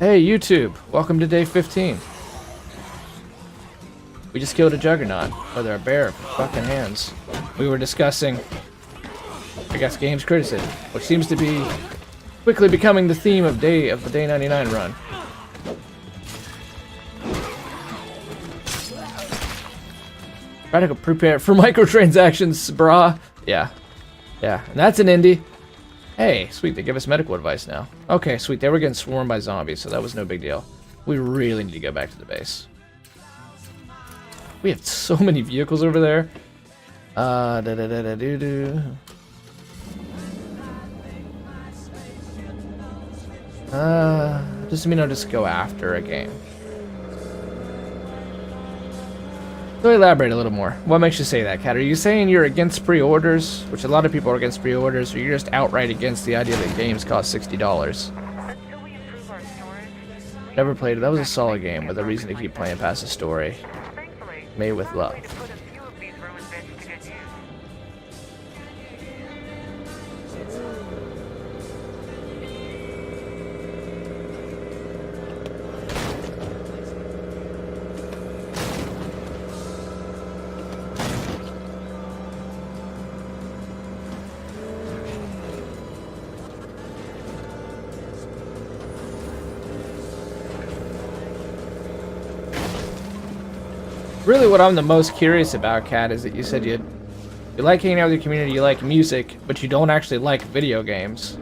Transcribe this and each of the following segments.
Hey YouTube, welcome to day 15. We just killed a juggernaut with our bare fucking hands. We were discussing, I guess, games criticism, which seems to be quickly becoming the theme of the day 99 run. Radical prepare for microtransactions, brah. Yeah, and that's an indie. Hey, sweet, they give us medical advice now. Okay, sweet, they were getting swarmed by zombies, so that was no big deal. We really need to go back to the base. We have so many vehicles over there. Doesn't mean I'll just go after a game. So elaborate a little more. What makes you say that, Kat? Are you saying you're against pre-orders, which a lot of people are against pre-orders, or you're just outright against the idea that games cost $60? Never played it. That was a solid game with a reason to keep playing past the story. Made with love. Really, what I'm the most curious about, Kat, is that you said you like hanging out with your community, you like music, but you don't actually like video games.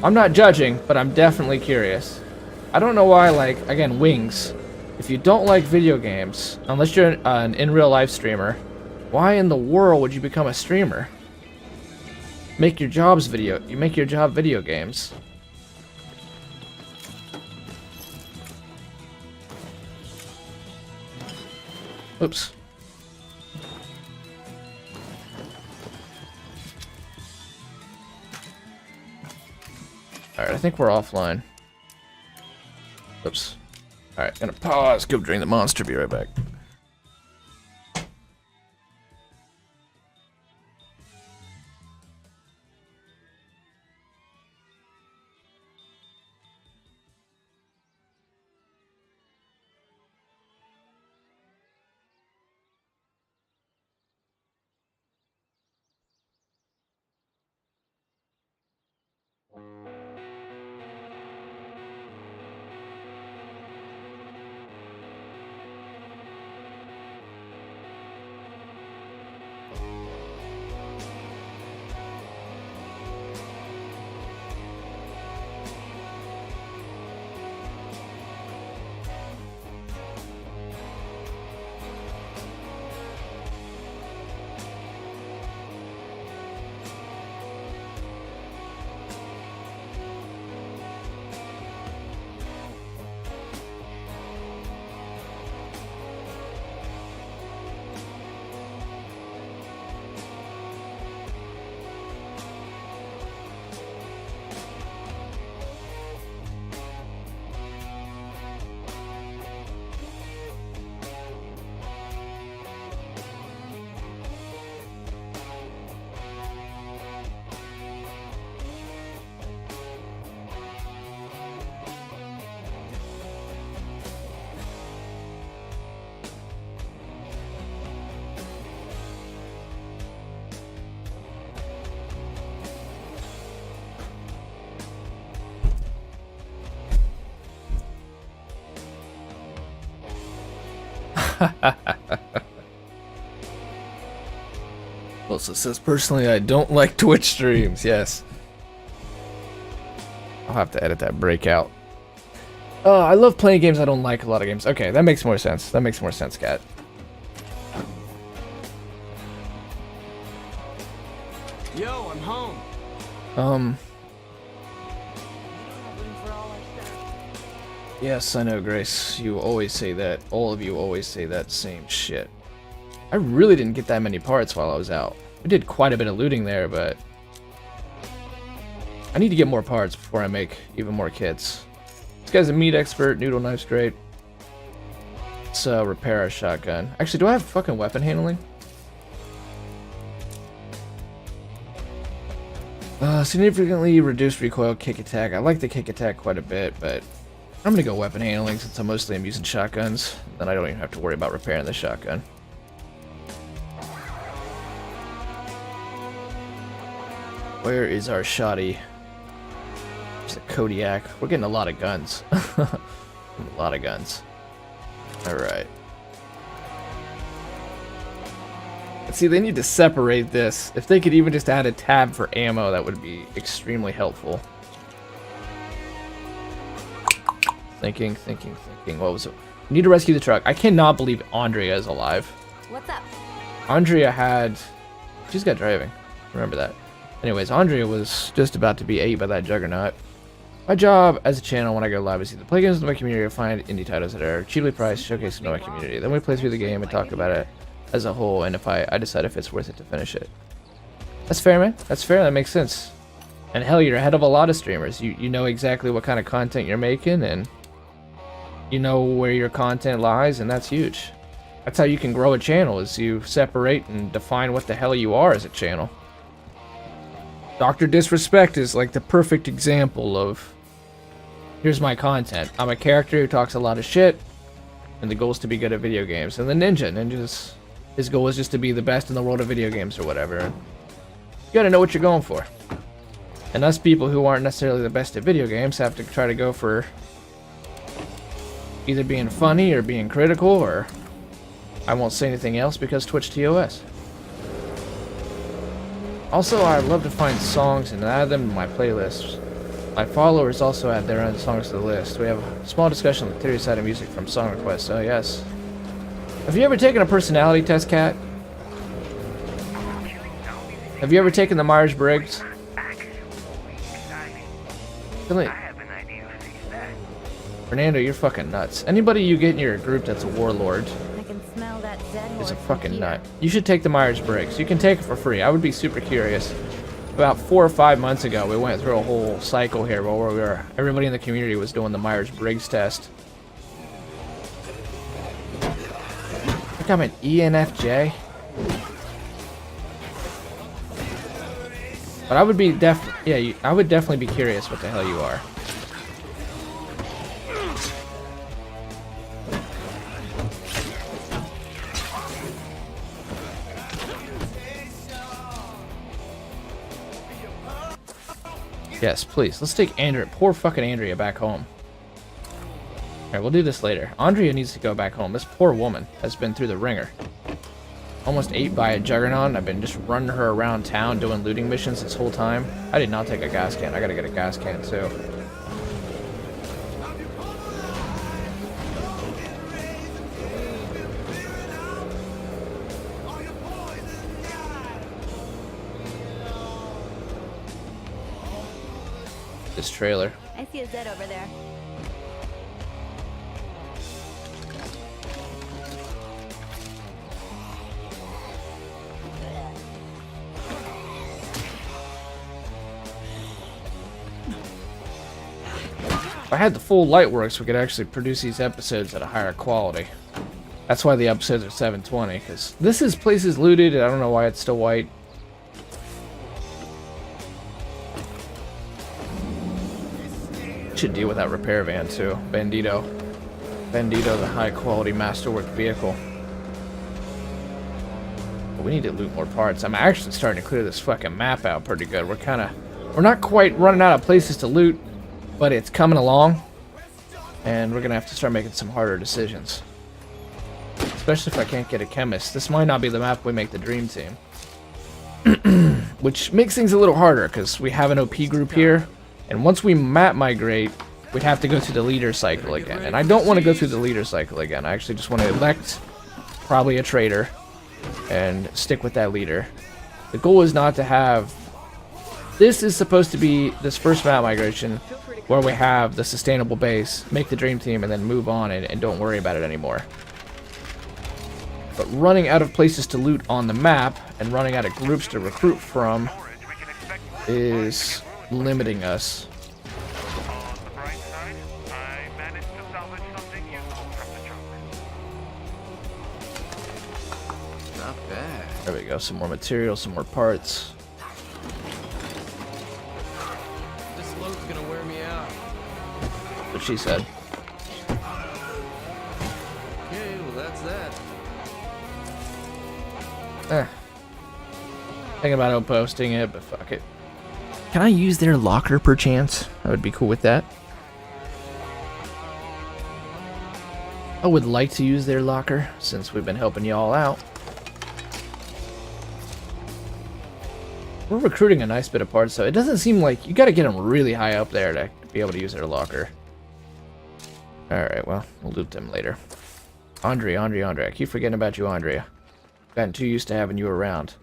I'm not judging, but I'm definitely curious. I don't know why, like, again, Wings. If you don't like video games, unless you're an in-real-life streamer, why in the world would you become a streamer? You make your job video games. Oops. Alright, I think we're offline. Oops. Alright, gonna pause, go drink the monster, be right back. Also says, personally, I don't like Twitch streams. Yes. I'll have to edit that breakout. I love playing games I don't like a lot of games. Okay, that makes more sense. That makes more sense, Kat. Yo, I'm home. Yes, I know, Grace. You always say that. All of you always say that same shit. I really didn't get that many parts while I was out. I did quite a bit of looting there, but I need to get more parts before I make even more kits. This guy's a meat expert. Noodle knife's great. Let's repair our shotgun. Actually, do I have fucking weapon handling? Significantly reduced recoil kick attack. I like the kick attack quite a bit, but I'm gonna go weapon handling since I'm mostly using shotguns. Then I don't even have to worry about repairing the shotgun. Where is our shoddy? There's a Kodiak. We're getting a lot of guns. A lot of guns. Alright. See, they need to separate this. If they could even just add a tab for ammo, that would be extremely helpful. Thinking. What was it? We need to rescue the truck. I cannot believe Andrea is alive. What's up? Andrea had... She's got driving. Remember that. Anyways, Andrea was just about to be ate by that juggernaut. My job as a channel when I go live is either play games with my community or find indie titles that are cheaply priced, showcase to my community. Then we play through the game and talk about it as a whole, and if I decide if it's worth it to finish it. That's fair, man. That's fair. That makes sense. And hell, you're ahead of a lot of streamers. You know exactly what kind of content you're making, and you know where your content lies, and that's huge. That's how you can grow a channel, is you separate and define what the hell you are as a channel. Dr. Disrespect is like the perfect example of, here's my content. I'm a character who talks a lot of shit, and the goal is to be good at video games. And the Ninja's his goal is just to be the best in the world of video games or whatever. You gotta know what you're going for. And us people who aren't necessarily the best at video games have to try to go for either being funny or being critical, or I won't say anything else because Twitch TOS. Also, I love to find songs and add them to my playlists. My followers also add their own songs to the list. We have a small discussion on the theory side of music from song requests, so yes. Have you ever taken a personality test, Kat? Have you ever taken the Myers-Briggs? Fernando, you're fucking nuts. Anybody you get in your group that's a warlord I can smell that dead is a horse fucking from nut. here. You should take the Myers-Briggs. You can take it for free. I would be super curious. About 4 or 5 months ago, we went through a whole cycle here where everybody in the community was doing the Myers-Briggs test. I think I'm an ENFJ. But I would be I would definitely be curious what the hell you are. Yes, please. Let's take Andrea. Poor fucking Andrea back home. Alright, we'll do this later. Andrea needs to go back home. This poor woman has been through the ringer. Almost ate by a juggernaut, and I've been just running her around town doing looting missions this whole time. I did not take a gas can. I gotta get a gas can, too. This trailer. I see a Zed over there. If I had the full Lightworks, we could actually produce these episodes at a higher quality. That's why the episodes are 720, because this is places looted, and I don't know why it's still white. Should deal with that repair van too. Bandito, the high quality masterwork vehicle. But we need to loot more parts. I'm actually starting to clear this fucking map out pretty good. We're not quite running out of places to loot, but it's coming along, and we're gonna have to start making some harder decisions. Especially if I can't get a chemist. This might not be the map we make the dream team. Which makes things a little harder, because we have an OP group here. And once we map migrate, we'd have to go through the leader cycle again. And I don't want to go through the leader cycle again. I actually just want to elect probably a traitor and stick with that leader. The goal is not to have... This is supposed to be this first map migration where we have the sustainable base, make the dream team, and then move on and don't worry about it anymore. But running out of places to loot on the map and running out of groups to recruit from is limiting us. On the bright side, I managed to salvage something useful from the trunk. Not bad. There we go, some more material, some more parts. It's gonna wear me out. That's what she said. Okay, well that's that. Thinking about outposting it, but fuck it. Can I use their locker perchance? I would be cool with that. I would like to use their locker since we've been helping y'all out. We're recruiting a nice bit of parts, so it doesn't seem like you got to get them really high up there to be able to use their locker. Alright, well, we'll loot them later. Andrea. I keep forgetting about you, Andrea. Gotten too used to having you around.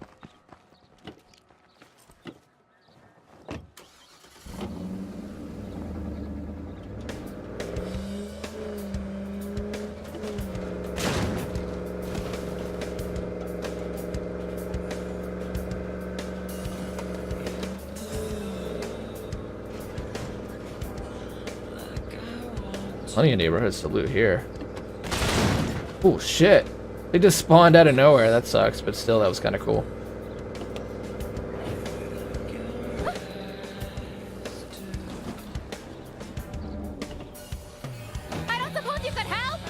Plenty of neighborhoods to loot here. Oh shit. They just spawned out of nowhere. That sucks, but still, that was kind of cool. I don't suppose you could help?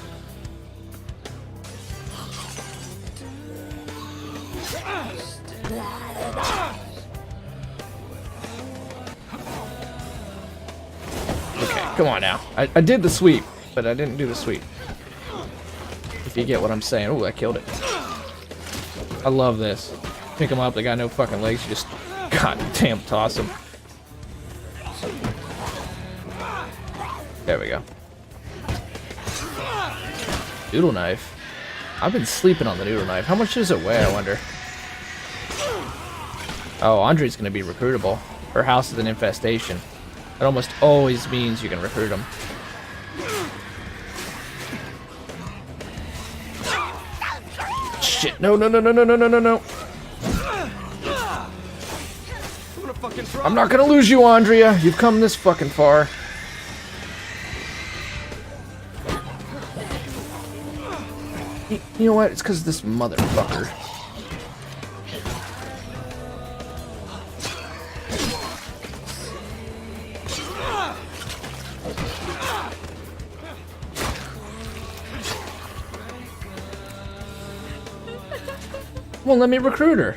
Okay, come on now. I did the sweep, but I didn't do the sweep. If you get what I'm saying. Oh, I killed it. I love this. Pick them up, they got no fucking legs, you just goddamn toss them. There we go. Noodle knife. I've been sleeping on the noodle knife. How much does it weigh, I wonder? Oh, Andre's gonna be recruitable. Her house is an infestation. That almost always means you can recruit them. Shit, no. I'm not gonna lose you, Andrea. You've come this fucking far. You know what? It's because of this motherfucker. Well, let me recruit her.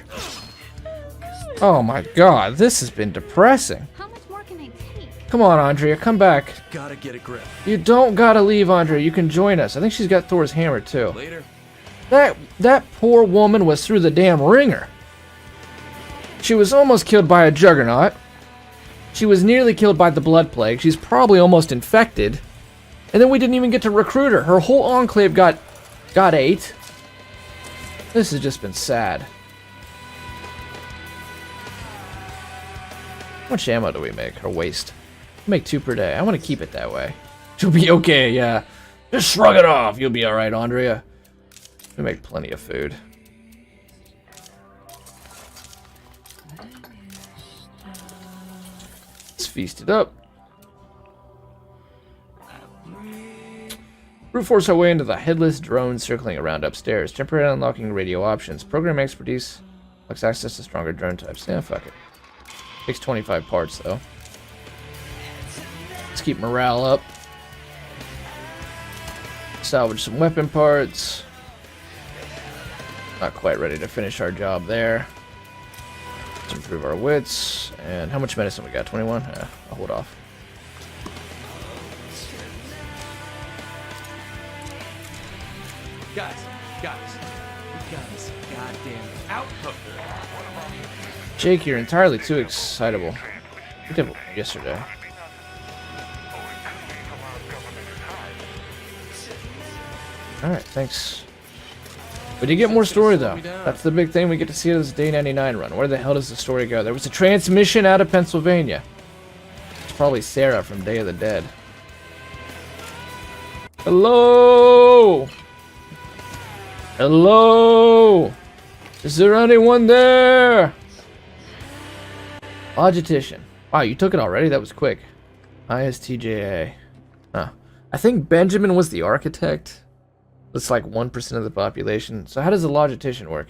Oh my god, this has been depressing. How much more can I take? Come on, Andrea, come back. Gotta get a grip. You don't gotta leave, Andrea. You can join us. I think she's got Thor's hammer, too. Later. That poor woman was through the damn ringer. She was almost killed by a juggernaut. She was nearly killed by the blood plague. She's probably almost infected. And then we didn't even get to recruit her. Her whole enclave got ate. This has just been sad. How much ammo do we make? Or waste? We make 2 per day. I want to keep it that way. She'll be okay, yeah. Just shrug it off. You'll be alright, Andrea. We make plenty of food. Let's feast it up. Brute force our way into the headless drone circling around upstairs. Temporarily unlocking radio options. Program expertise. Looks access to stronger drone types. Yeah, fuck it. Takes 25 parts, though. Let's keep morale up. Salvage some weapon parts. Not quite ready to finish our job there. Let's improve our wits. And how much medicine we got? 21? I'll hold off. Guys, we got this goddamn outpost. Jake, you're entirely too excitable. We did yesterday. Alright, thanks. We did get more story, though. That's the big thing we get to see of this Day 99 run. Where the hell does the story go? There was a transmission out of Pennsylvania. It's probably Sarah from Day of the Dead. Hello? Hello? Is there anyone there? Logistician. Wow, you took it already? That was quick. ISTJA. Huh. I think Benjamin was the architect. That's like 1% of the population. So how does a logistician work?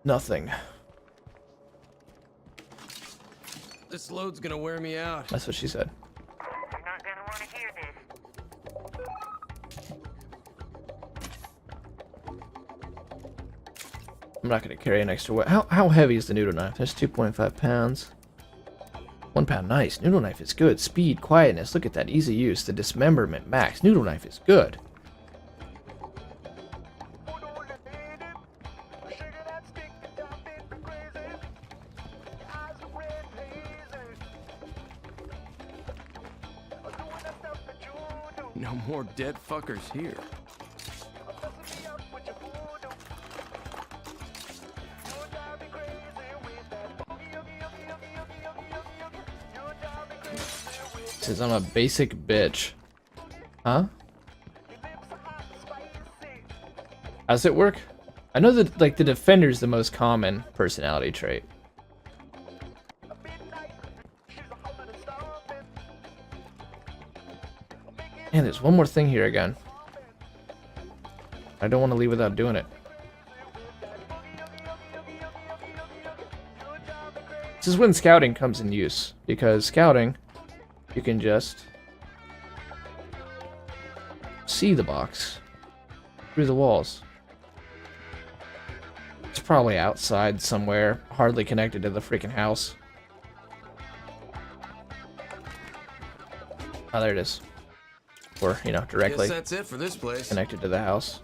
Nothing. This load's gonna wear me out. That's what she said. You're not gonna want to hear this. I'm not gonna carry an extra weight. How heavy is the noodle knife? That's 2.5 pounds. 1 pound, nice. Noodle knife is good. Speed, quietness. Look at that. Easy use. The dismemberment max. Noodle knife is good. No more dead fuckers here. Says I'm a basic bitch. Huh? How's it work? I know that like the defender's the most common personality trait. Man, there's one more thing here again. I don't want to leave without doing it. This is when scouting comes in use, because scouting, you can just see the box through the walls. It's probably outside somewhere, hardly connected to the freaking house. Oh, there it is. Or, you know, directly Guess that's it for this place. connected to the house.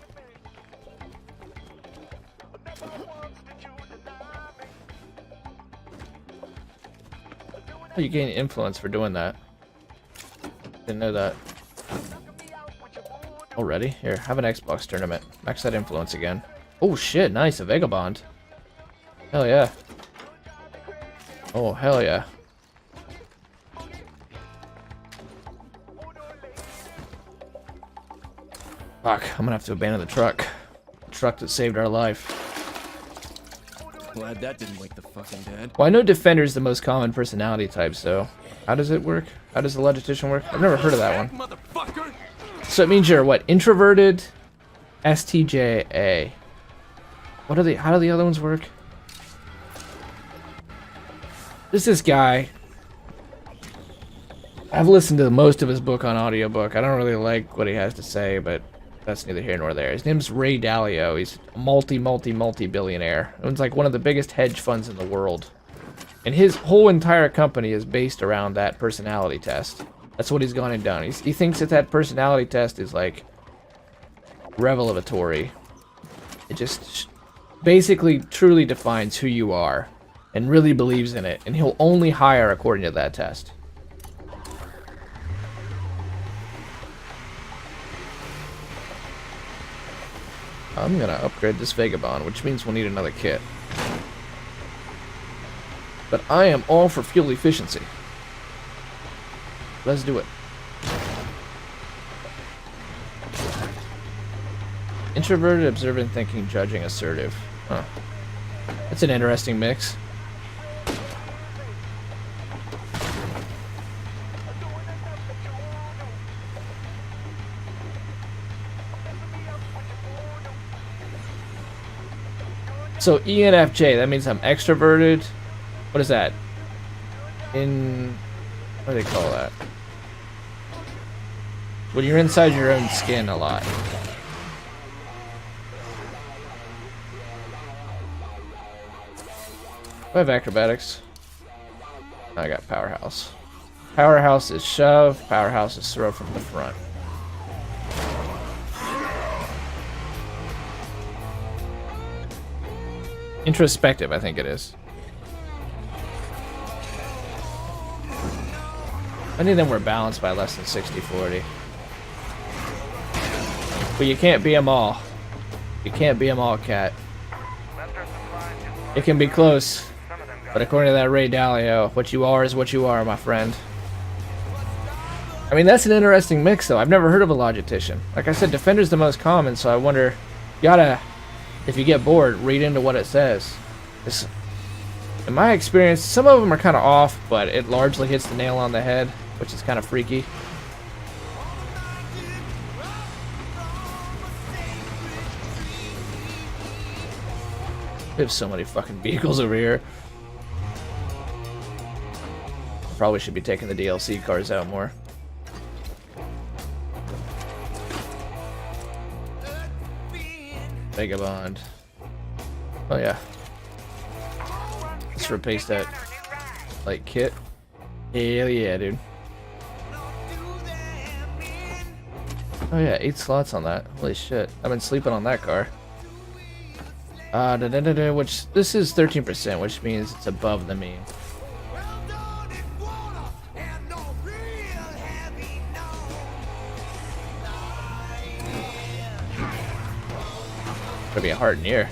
Oh, you gain influence for doing that. Didn't know that. Already? Here, have an Xbox tournament. Max that influence again. Oh shit, nice, a vagabond. Hell yeah. Oh, hell yeah. Fuck, I'm gonna have to abandon the truck. The truck that saved our life. Glad that didn't wake the fucking dead. Well, I know Defender's the most common personality type, so... How does it work? How does the logistician work? I've never heard of that one. Motherfucker! So it means you're, what, introverted? STJA. What are the... How do the other ones work? There's this guy. I've listened to most of his book on audiobook. I don't really like what he has to say, but that's neither here nor there. His name's Ray Dalio. He's a multi-billionaire. Owns like one of the biggest hedge funds in the world. And his whole entire company is based around that personality test. That's what he's gone and done. He thinks that that personality test is like revelatory. It just basically truly defines who you are and really believes in it. And he'll only hire according to that test. I'm gonna upgrade this Vagabond, which means we'll need another kit. But I am all for fuel efficiency. Let's do it. Introverted, observant, thinking, judging, assertive. Huh. That's an interesting mix. So ENFJ, that means I'm extroverted. What is that? What do they call that? When you're inside your own skin a lot. I have acrobatics. I got powerhouse. Powerhouse is shove, powerhouse is throw from the front. Introspective, I think it is. Many of them were balanced by less than 60-40. But you can't be them all. You can't be them all, Cat. It can be close. But according to that Ray Dalio, what you are is what you are, my friend. I mean, that's an interesting mix, though. I've never heard of a logistician. Like I said, Defender's the most common, so I wonder... You gotta... If you get bored, read into what it says. In my experience, some of them are kind of off, but it largely hits the nail on the head, which is kind of freaky. We have so many fucking vehicles over here. Probably should be taking the DLC cars out more. Vagabond. Oh yeah. Let's replace that light kit. Hell yeah, dude. Oh yeah, 8 slots on that. Holy shit. I've been sleeping on that car. Which this is 13%, which means it's above the mean. Gonna be a hard year.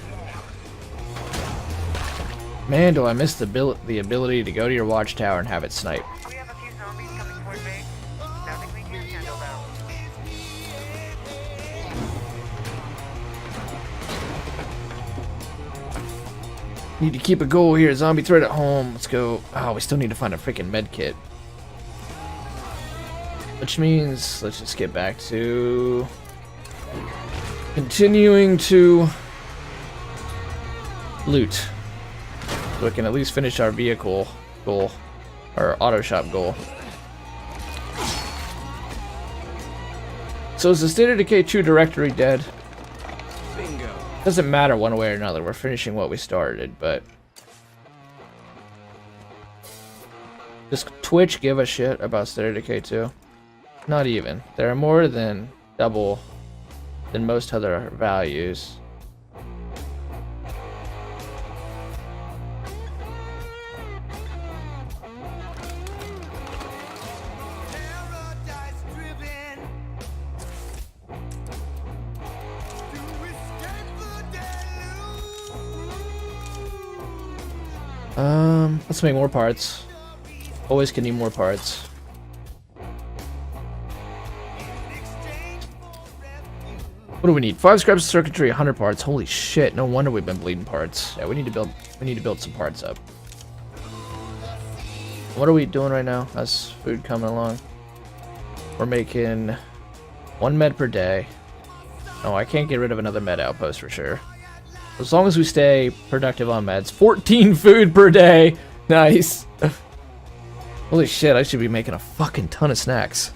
Man, do I miss the ability to go to your watchtower and have it snipe. We have a few zombies coming toward base. Nothing we can handle though. Need to keep a goal here. Zombie threat at home. Let's go. Oh, we still need to find a freaking med kit. Which means, let's just get back to continuing to loot. So we can at least finish our vehicle goal. Our auto shop goal. So is the State of Decay 2 directory dead? Bingo. Doesn't matter one way or another. We're finishing what we started, but does Twitch give a shit about State of Decay 2? Not even. There are more than double than most other values. Let's make more parts. Always can need more parts. What do we need? 5 scraps of circuitry, 100 parts. Holy shit! No wonder we've been bleeding parts. Yeah, we need to build some parts up. What are we doing right now? How's food coming along? We're making 1 med per day. Oh, I can't get rid of another med outpost for sure. As long as we stay productive on meds. 14 food per day. Nice. Holy shit, I should be making a fucking ton of snacks.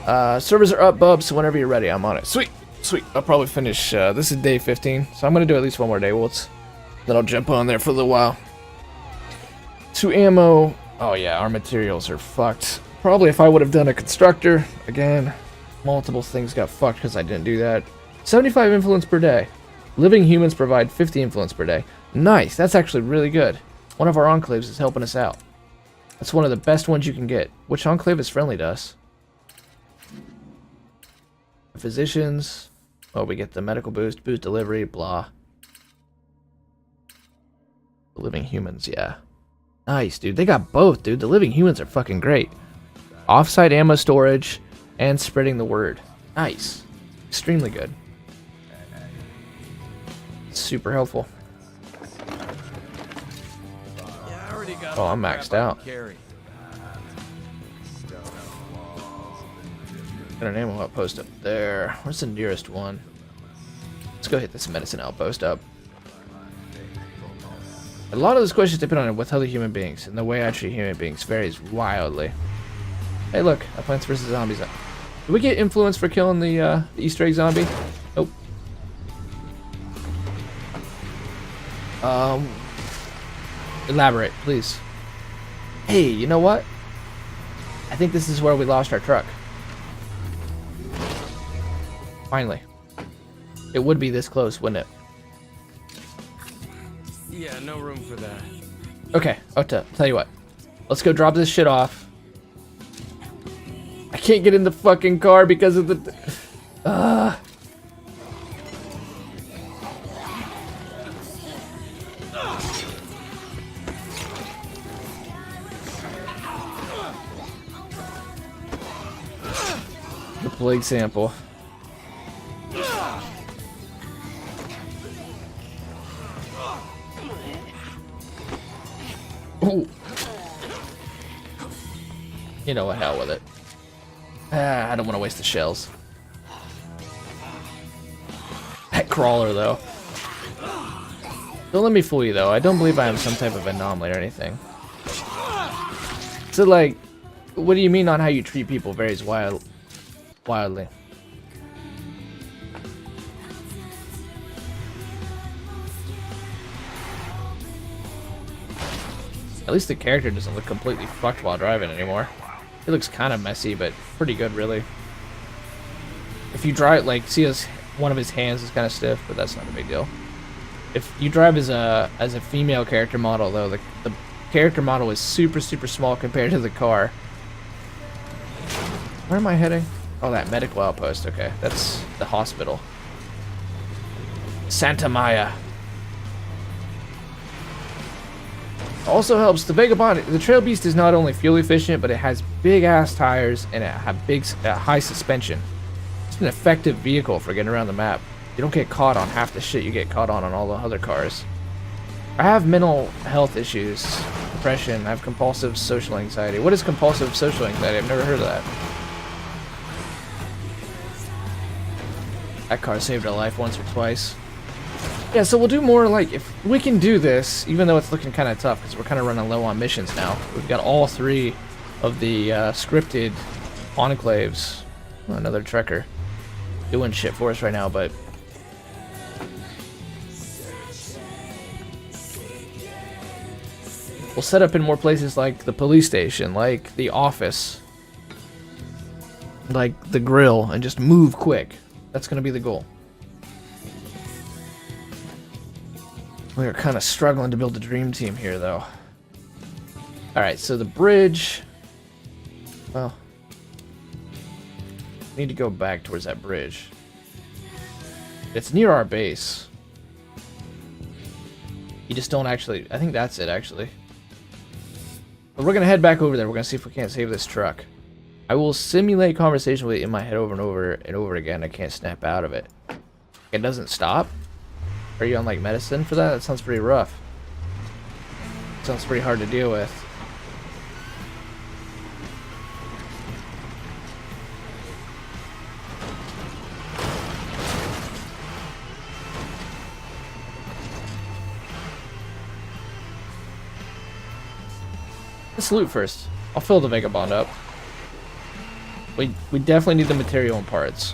Servers are up, Bub, so whenever you're ready, I'm on it. Sweet, sweet. I'll probably finish, this is day 15, so I'm gonna do at least one more day. Then I'll jump on there for a little while. 2 ammo. Oh yeah, our materials are fucked. Probably if I would have done a constructor, again, multiple things got fucked because I didn't do that. 75 influence per day. Living humans provide 50 influence per day. Nice, that's actually really good. One of our enclaves is helping us out. That's one of the best ones you can get. Which enclave is friendly to us? Physicians. Oh, we get the medical boost, boost delivery, blah. The living humans, yeah. Nice, dude. They got both, dude. The living humans are fucking great. Offsite ammo storage and spreading the word. Nice. Extremely good. Super helpful. Yeah, I already got Oh, I'm maxed out. carry. Got an ammo outpost up there. Where's the nearest one? Let's go hit this medicine outpost up. A lot of this questions depend on with other human beings, and the way I treat human beings varies wildly. Hey, look, a Plants vs. Zombies. Did we get influence for killing the Easter egg zombie? Nope. Elaborate, please. Hey, you know what? I think this is where we lost our truck. Finally. It would be this close, wouldn't it? Yeah, no room for that. Okay, Ota, tell you what. Let's go drop this shit off. I can't get in the fucking car because of the... The plague sample. Ooh. You know what, hell with it. I don't want to waste the shells. That crawler, though. Don't let me fool you, though. I don't believe I am some type of anomaly or anything. So, like, what do you mean on how you treat people varies wildly? At least the character doesn't look completely fucked while driving anymore. It looks kind of messy, but pretty good, really. If you drive, like, see one of his hands is kind of stiff, but that's not a big deal. If you drive as a female character model, though, the character model is super small compared to the car. Where am I heading? Oh, that medical outpost. Okay, that's the hospital. Santa Maya. Also helps the Vagabond. The Trail Beast is not only fuel efficient, but it has big ass tires and it has high suspension. It's an effective vehicle for getting around the map. You don't get caught on half the shit you get caught on all the other cars. I have mental health issues, depression. I have compulsive social anxiety. What is compulsive social anxiety? I've never heard of that. That car saved our life once or twice. Yeah, so we'll do more, like, if we can do this, even though it's looking kind of tough, because we're kind of running low on missions now. We've got all 3 of the scripted enclaves. Well, another trekker doing shit for us right now, but... we'll set up in more places like the police station, like the office, like the grill, and just move quick. That's going to be the goal. We are kind of struggling to build a dream team here, though. Alright, so the bridge... well... we need to go back towards that bridge. It's near our base. You just don't actually... I think that's it, actually. But we're going to head back over there. We're going to see if we can't save this truck. I will simulate conversation with it in my head over and over and over again. I can't snap out of it. It doesn't stop? Are you on, like, medicine for that? That sounds pretty rough. Sounds pretty hard to deal with. Let's loot first. I'll fill the Vagabond up. We definitely need the material and parts.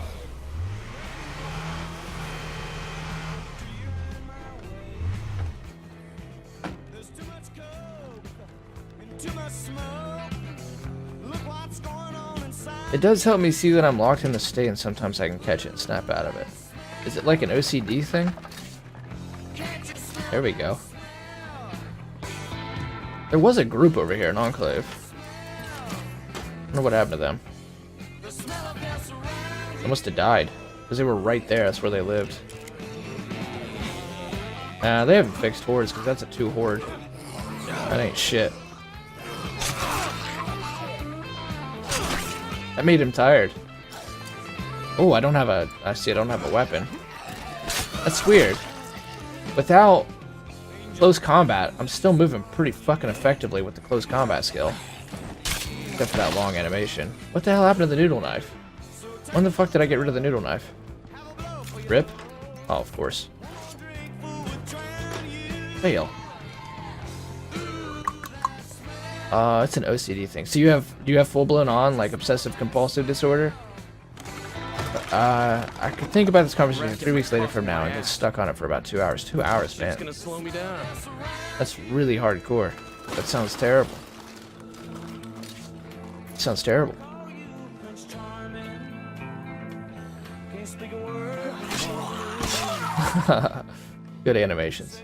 It does help me see that I'm locked in the state, and sometimes I can catch it and snap out of it. Is it like an OCD thing? There we go. There was a group over here, an enclave. I wonder what happened to them. They must have died, because they were right there. That's where they lived. They haven't fixed hordes, because that's a 2 horde. That ain't shit. That made him tired. Oh, I don't have a... I see, I don't have a weapon. That's weird. Without close combat, I'm still moving pretty fucking effectively with the close combat skill. Except for that long animation. What the hell happened to the noodle knife? When the fuck did I get rid of the noodle knife? Rip? Oh, of course. Fail. It's an OCD thing. So do you have full-blown on, like, obsessive compulsive disorder? I could think about this conversation 3 weeks later from now and get stuck on it for about 2 hours. 2 hours, man. Gonna slow me down. That's really hardcore. That sounds terrible. Sounds terrible. Good animations.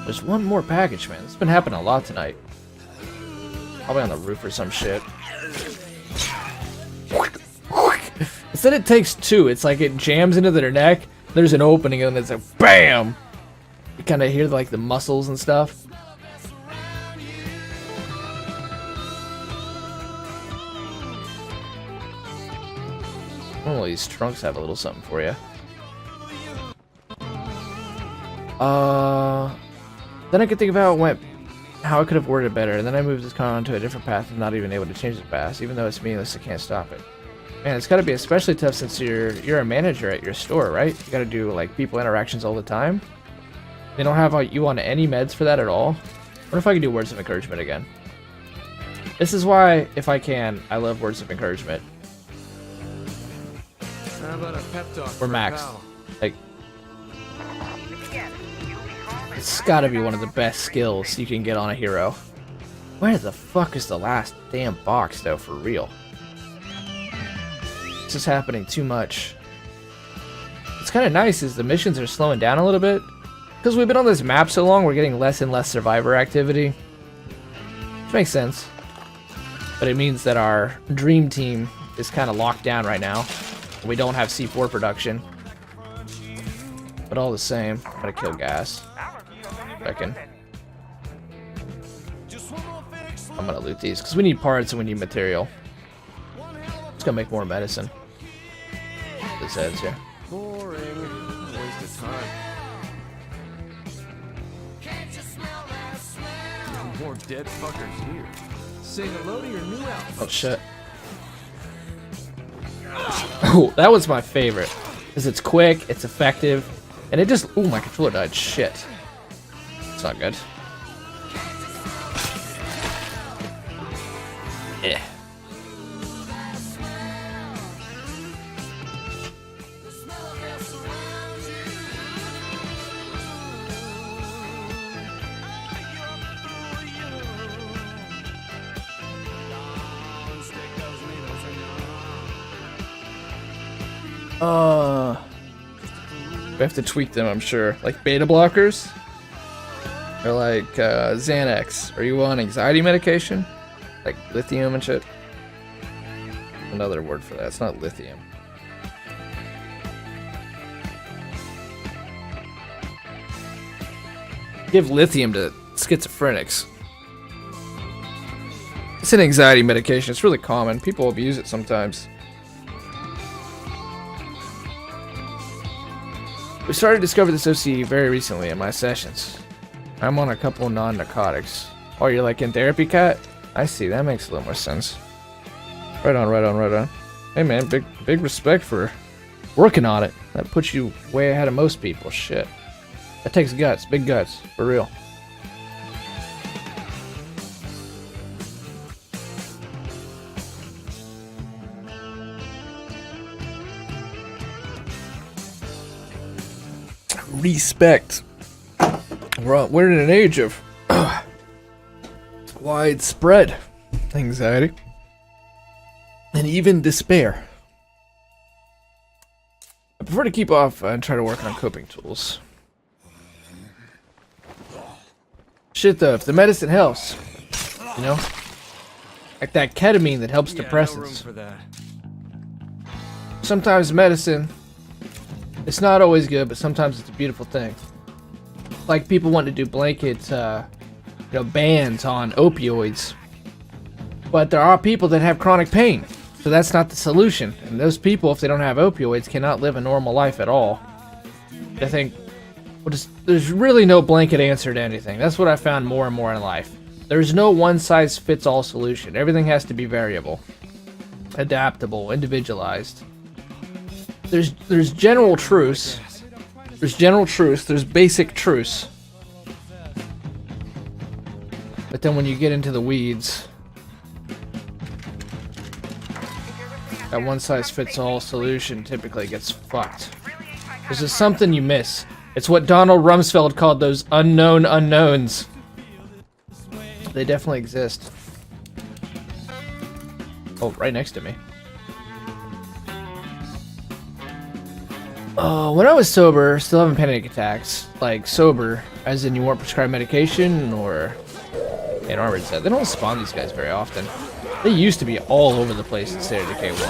There's one more package, man. It's been happening a lot tonight. Probably on the roof or some shit. Instead it takes 2. It's like it jams into their neck. There's an opening and it's like BAM! You kind of hear like the muscles and stuff. Oh, these trunks have a little something for you. Then I could think about how I could have worded it better, and then I moved this car onto a different path and not even able to change the path. Even though it's meaningless, I can't stop it. Man, it's gotta be especially tough since you're a manager at your store, right? You gotta do like people interactions all the time. They don't have you on any meds for that at all. What if I could do words of encouragement again? This is why, if I can, I love words of encouragement. How about a pep talk? We're for a maxed. pal? Like, it's gotta be one of the best skills you can get on a hero. Where the fuck is the last damn box, though, for real? This is happening too much. It's kind of nice is the missions are slowing down a little bit. Because we've been on this map so long, we're getting less and less survivor activity. Which makes sense. But it means that our dream team is kind of locked down right now. We don't have C4 production. But all the same, I'm gonna kill gas. Reckon. I'm gonna loot these because we need parts and we need material. It's gonna make more medicine. This heads here. Boring. Waste of time. More dead fuckers here. Say hello to your new outfit. Oh shit. Oh, that was my favorite. Because it's quick, it's effective, and it just... Ooh, my controller died. Shit. It's not good. Yeah. We have to tweak them, I'm sure. Like beta blockers? Or like Xanax. Are you on anxiety medication? Like lithium and shit? Another word for that. It's not lithium. Give lithium to schizophrenics. It's an anxiety medication. It's really common. People abuse it sometimes. We started to discover this OC very recently in my sessions. I'm on a couple non-narcotics. Oh, you're like in therapy, Cat? I see, that makes a little more sense. Right on, right on, right on. Hey man, big respect for working on it. That puts you way ahead of most people, shit. That takes guts, big guts, for real. Respect. We're in an age of widespread anxiety and even despair. I prefer to keep off and try to work on coping tools. Shit though, if the medicine helps, you know? Like that ketamine that helps depressants. No room for that. Sometimes medicine, it's not always good, but sometimes it's a beautiful thing. Like people want to do blanket, bans on opioids. But there are people that have chronic pain. So that's not the solution. And those people, if they don't have opioids, cannot live a normal life at all. I think there's really no blanket answer to anything. That's what I found more and more in life. There's no one-size-fits-all solution. Everything has to be variable, adaptable, individualized. There's general truths. There's general truths. There's basic truths. But then when you get into the weeds, that one-size-fits-all solution typically gets fucked. There's just something you miss. It's what Donald Rumsfeld called those unknown unknowns. They definitely exist. Oh, right next to me. When I was sober, still having panic attacks. Like, sober, as in you weren't prescribed medication, or... And Armored said, they don't spawn these guys very often. They used to be all over the place in State of Decay 1.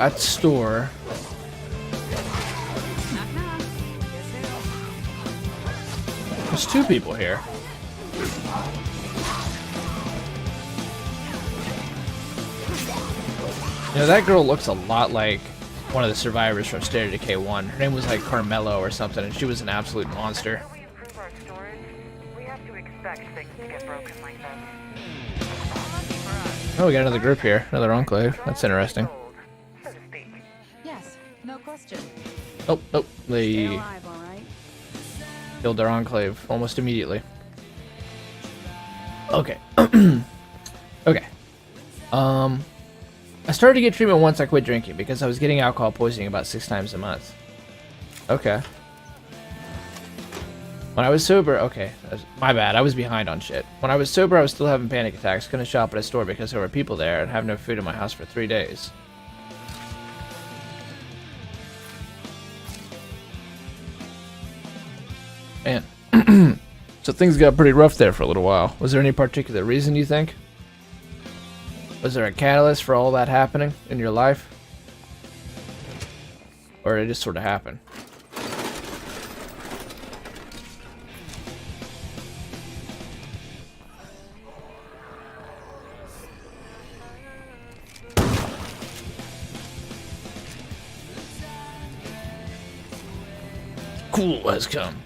At the store. There's two people here. You know, that girl looks a lot like one of the survivors from State of Decay 1. Her name was like Carmelo or something, and she was an absolute monster. of our storage, we have to expect things to get broken like this. Lucky for us, Oh, we got another group here. Another enclave. That's interesting. so to speak. Yes, no question. Oh, oh. Stay They alive, all right? killed their enclave almost immediately. Okay. Okay. I started to get treatment once I quit drinking because I was getting alcohol poisoning about 6 times a month. Okay. When I was sober, okay, my bad, I was behind on shit. When I was sober, I was still having panic attacks, couldn't shop at a store because there were people there and have no food in my house for 3 days. Man. So things got pretty rough there for a little while. Was there any particular reason, you think? Was there a catalyst for all that happening in your life? Or did it just sort of happen? Cool has come.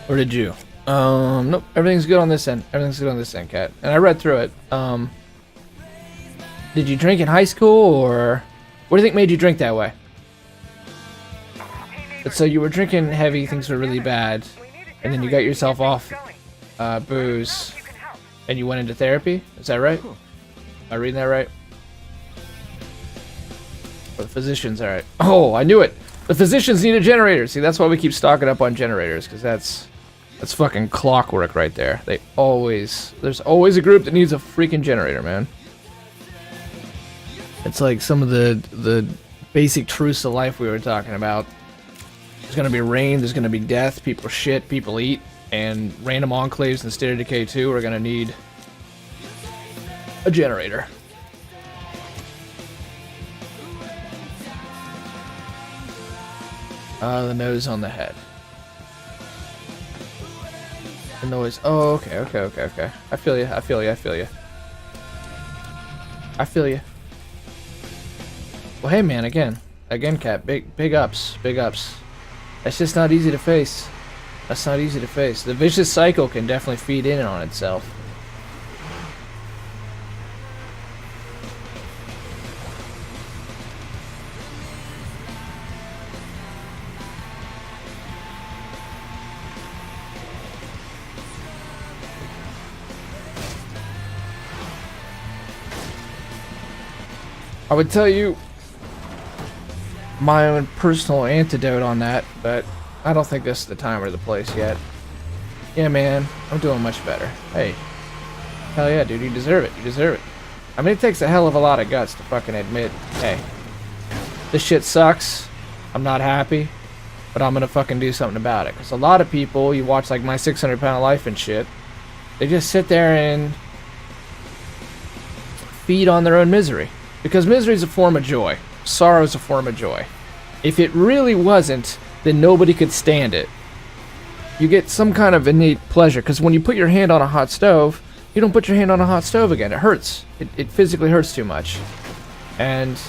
Or did you? Nope. Everything's good on this end. Everything's good on this end, Cat. And I read through it. Did you drink in high school, or what do you think made you drink that way? But so you were drinking heavy, things were really bad, and then you got yourself off booze, and you went into therapy. Is that right? Am I reading that right? Or the physicians, all right. Oh, I knew it. The physicians need a generator. See, that's why we keep stocking up on generators, because that's fucking clockwork right there. There's always a group that needs a freaking generator, man. It's like some of the basic truths of life we were talking about. There's gonna be rain, there's gonna be death, people shit, people eat, and random enclaves in State of Decay 2 are gonna need a generator. The nose on the head. The noise. Oh, okay. I feel you. I feel you. Well, hey, man. Again, Cat. Big ups. That's just not easy to face. The vicious cycle can definitely feed in on itself. I would tell you my own personal antidote on that, but I don't think this is the time or the place yet. Yeah, man, I'm doing much better. Hey, hell yeah, dude, you deserve it. I mean, it takes a hell of a lot of guts to fucking admit, hey, this shit sucks, I'm not happy, but I'm gonna fucking do something about it. Because a lot of people, you watch like My 600 Pound Life and shit, they just sit there and feed on their own misery. Because misery is a form of joy. Sorrow is a form of joy. If it really wasn't, then nobody could stand it. You get some kind of innate pleasure, because when you put your hand on a hot stove, you don't put your hand on a hot stove again. It hurts. It physically hurts too much. And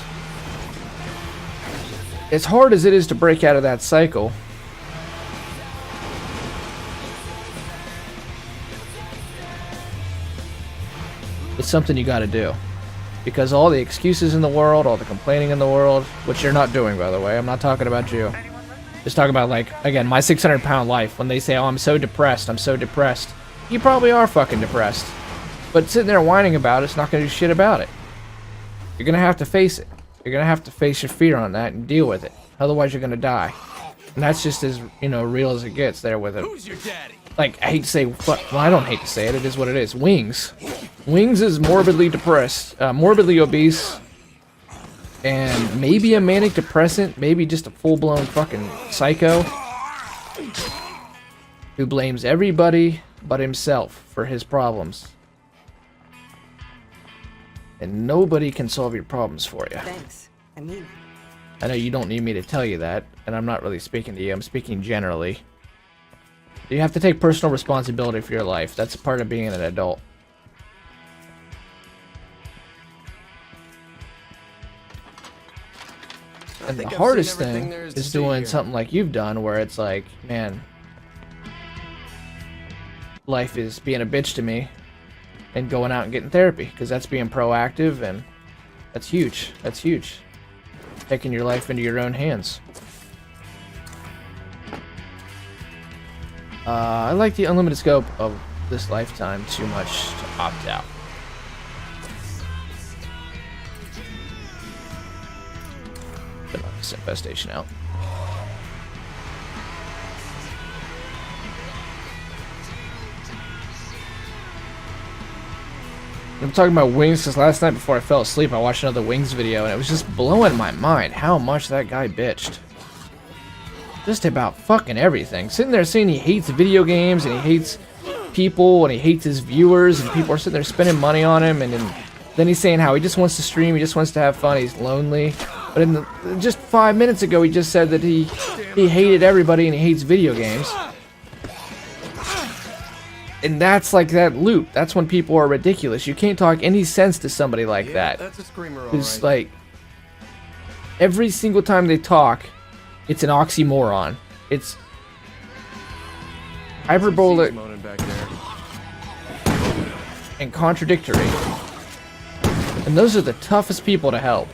as hard as it is to break out of that cycle, it's something you gotta do. Because all the excuses in the world, all the complaining in the world, which you're not doing, by the way, I'm not talking about you. Just talking about, like, again, My 600 Pound Life. When they say, oh, I'm so depressed, you probably are fucking depressed. But sitting there whining about it's not going to do shit about it. You're going to have to face it. You're going to have to face your fear on that and deal with it. Otherwise, you're going to die. And that's just as, real as it gets there with it. Who's your daddy? Like, I hate to say, well, I don't hate to say it, it is what it is. Wings. Wings is morbidly depressed, morbidly obese, and maybe a manic depressant, maybe just a full-blown fucking psycho who blames everybody but himself for his problems. And nobody can solve your problems for you. Thanks. I mean, I know you don't need me to tell you that, and I'm not really speaking to you, I'm speaking generally. You have to take personal responsibility for your life. That's part of being an adult. And the think I've hardest seen everything thing there is to is see doing here. something like you've done, where it's like, man, life is being a bitch to me, and going out and getting therapy, because that's being proactive, and that's huge. That's huge. Taking your life into your own hands. I like the unlimited scope of this lifetime too much to opt out. Put this infestation out. I'm talking about Wings because last night before I fell asleep, I watched another Wings video, and it was just blowing my mind how much that guy bitched. Just about fucking everything. Sitting there saying he hates video games, and he hates people, and he hates his viewers, and people are sitting there spending money on him, and then he's saying how he just wants to stream, he just wants to have fun, he's lonely. But just 5 minutes ago, he just said that he hated everybody and he hates video games. And that's like that loop. That's when people are ridiculous. You can't talk any sense to somebody like Yeah, that. that's a screamer, all It's right. like every single time they talk, it's an oxymoron. It's hyperbolic Moaning back there. and contradictory. And those are the toughest people to help.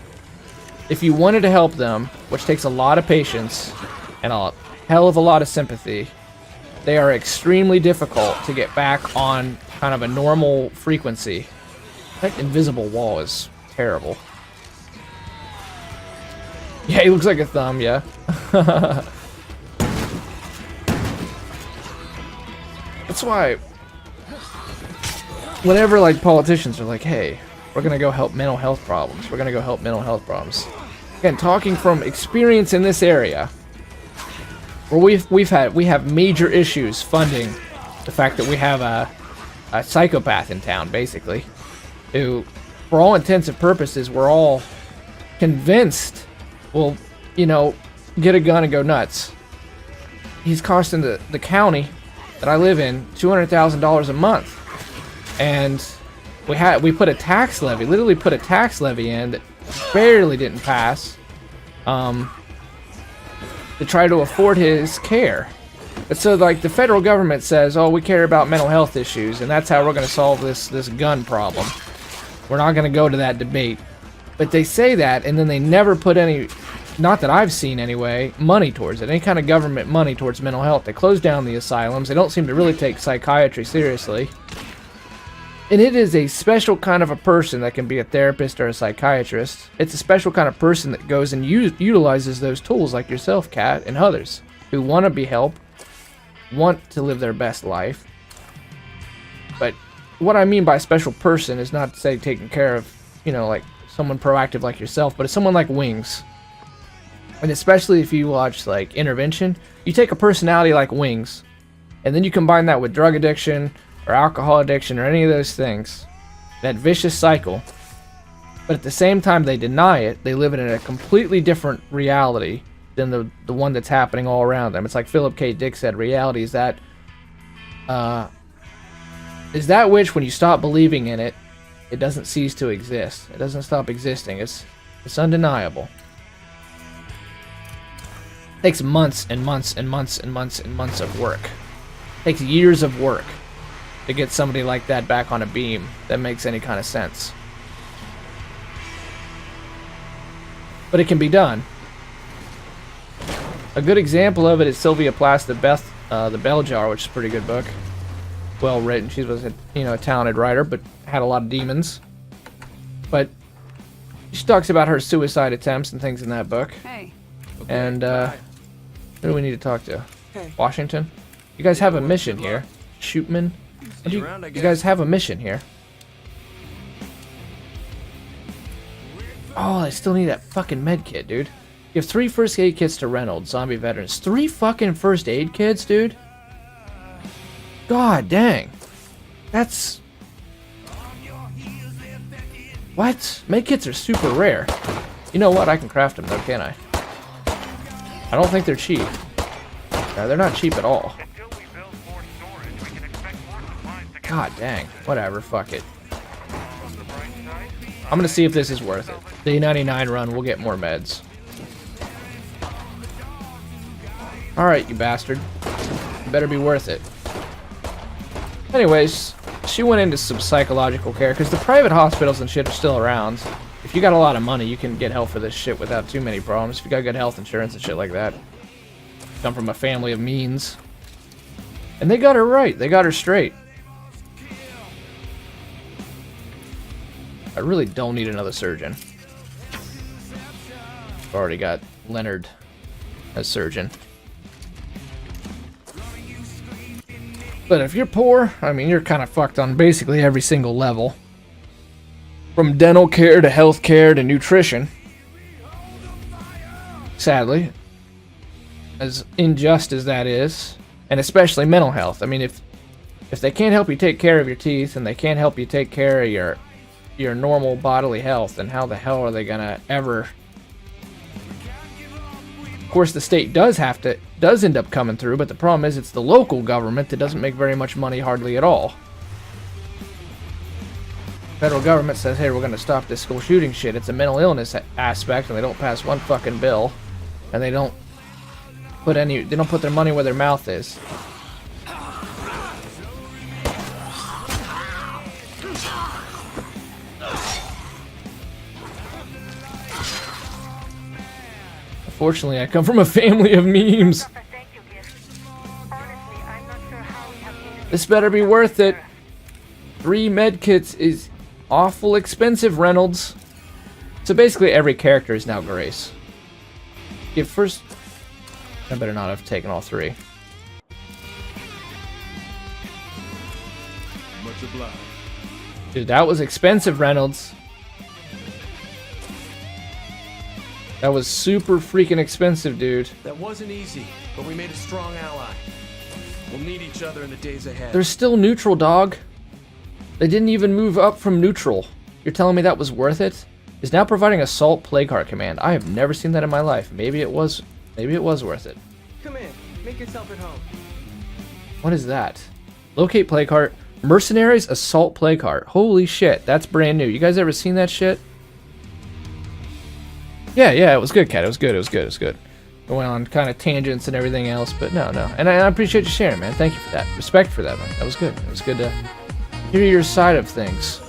If you wanted to help them, which takes a lot of patience and a hell of a lot of sympathy, they are extremely difficult to get back on kind of a normal frequency. That invisible wall is terrible. Yeah, he looks like a thumb, yeah. That's why whenever like politicians are like, hey, we're gonna go help mental health problems. We're gonna go help mental health problems. Again, talking from experience in this area, where we have major issues funding the fact that we have a psychopath in town, basically, who, for all intents and purposes, we're all convinced will, you know, get a gun and go nuts. He's costing the county that I live in $200,000 a month, and we put a tax levy, literally put a tax levy in that barely didn't pass, to try to afford his care. But so like the federal government says, oh, we care about mental health issues, and that's how we're going to solve this gun problem. We're not going to go to that debate. But they say that, and then they never put any, not that I've seen anyway, money towards it, any kind of government money towards mental health. They close down the asylums. They don't seem to really take psychiatry seriously. And it is a special kind of a person that can be a therapist or a psychiatrist. It's a special kind of person that goes and utilizes those tools, like yourself, Kat, and others who want to be helped, want to live their best life. But what I mean by special person is not to say taking care of, you know, like someone proactive like yourself, but it's someone like Wings. And especially if you watch like Intervention, you take a personality like Wings, and then you combine that with drug addiction or alcohol addiction or any of those things, that vicious cycle. But at the same time they deny it, they live in a completely different reality than the one that's happening all around them. It's like Philip K. Dick said, reality is that which when you stop believing in it, it doesn't cease to exist. It doesn't stop existing. It's undeniable. It takes months and months and months and months and months of work. It takes years of work to get somebody like that back on a beam that makes any kind of sense. But it can be done. A good example of it is Sylvia Plath, the Bell Jar, which is a pretty good book. Well written. She was a talented writer, but had a lot of demons. But she talks about her suicide attempts and things in that book. Hey. And who do we need to talk to? Hey. Washington? You guys have a mission here. Shootman? You guys have a mission here. Oh, I still need that fucking med kit, dude. You have 3 first aid kits to Reynolds, zombie veterans. 3 fucking first aid kits, dude? God dang. That's... What? Med kits are super rare. You know what? I can craft them though, can't I? I don't think they're cheap. They're not cheap at all. Until we build more storage, we can expect more supplies to come. God dang. Whatever, fuck it. On the bright side, I'm gonna see if this is worth it. The 99 run, we'll get more meds. Alright, you bastard. You better be worth it. Anyways, she went into some psychological care, because the private hospitals and shit are still around. If you got a lot of money, you can get help for this shit without too many problems. If you got good health insurance and shit like that. Come from a family of means. And they got her right. They got her straight. I really don't need another surgeon. I've already got Leonard as surgeon. But if you're poor, I mean, you're kind of fucked on basically every single level. From dental care to health care to nutrition. Sadly. As unjust as that is. And especially mental health. I mean, if they can't help you take care of your teeth and they can't help you take care of your normal bodily health, then how the hell are they gonna ever... Of course, the state does end up coming through, but the problem is it's the local government that doesn't make very much money hardly at all. Federal government says, hey, we're gonna stop this school shooting shit. It's a mental illness aspect, and they don't pass one fucking bill, and they don't put their money where their mouth is. Unfortunately, I come from a family of memes. This better be worth it. 3 medkits is awful expensive, Reynolds. So basically every character is now Grace. First... I better not have taken all 3. Much obliged. Dude, that was expensive, Reynolds. That was super freaking expensive, dude. That wasn't easy, but we made a strong ally. We'll need each other in the days ahead. They're still neutral, dog. They didn't even move up from neutral. You're telling me that was worth it? Is now providing assault plague heart command. I have never seen that in my life. Maybe it was worth it. Come in, make yourself at home. What is that? Locate plague heart. Mercenaries assault plague heart. Holy shit, that's brand new. You guys ever seen that shit? Yeah, it was good, Kat. It was good. Going on kind of tangents and everything else, but no. And I appreciate you sharing, man. Thank you for that. Respect for that, man. That was good. It was good to hear your side of things.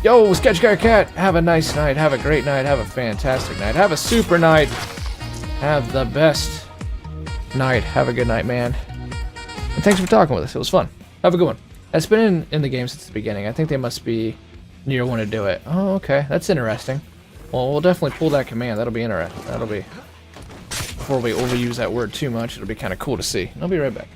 Yo, Sketch Guy Cat, have a nice night. Have a great night. Have a fantastic night. Have a super night. Have the best night. Have a good night, man. And thanks for talking with us. It was fun. Have a good one. It's been in the game since the beginning. I think they must be near one to do it. Oh, okay. That's interesting. Well, we'll definitely pull that command. That'll be interesting. That'll be... Before we overuse that word too much, it'll be kind of cool to see. I'll be right back.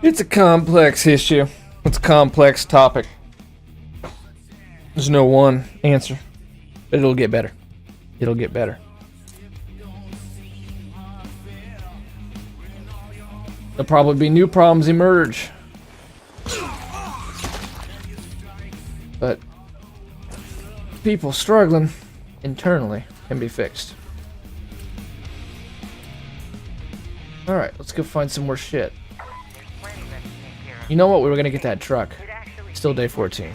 It's a complex issue. It's a complex topic. There's no one answer. But it'll get better. It'll get better. There'll probably be new problems emerge. But people struggling internally can be fixed. Alright, let's go find some more shit. You know what? We were gonna get that truck. Still day 14.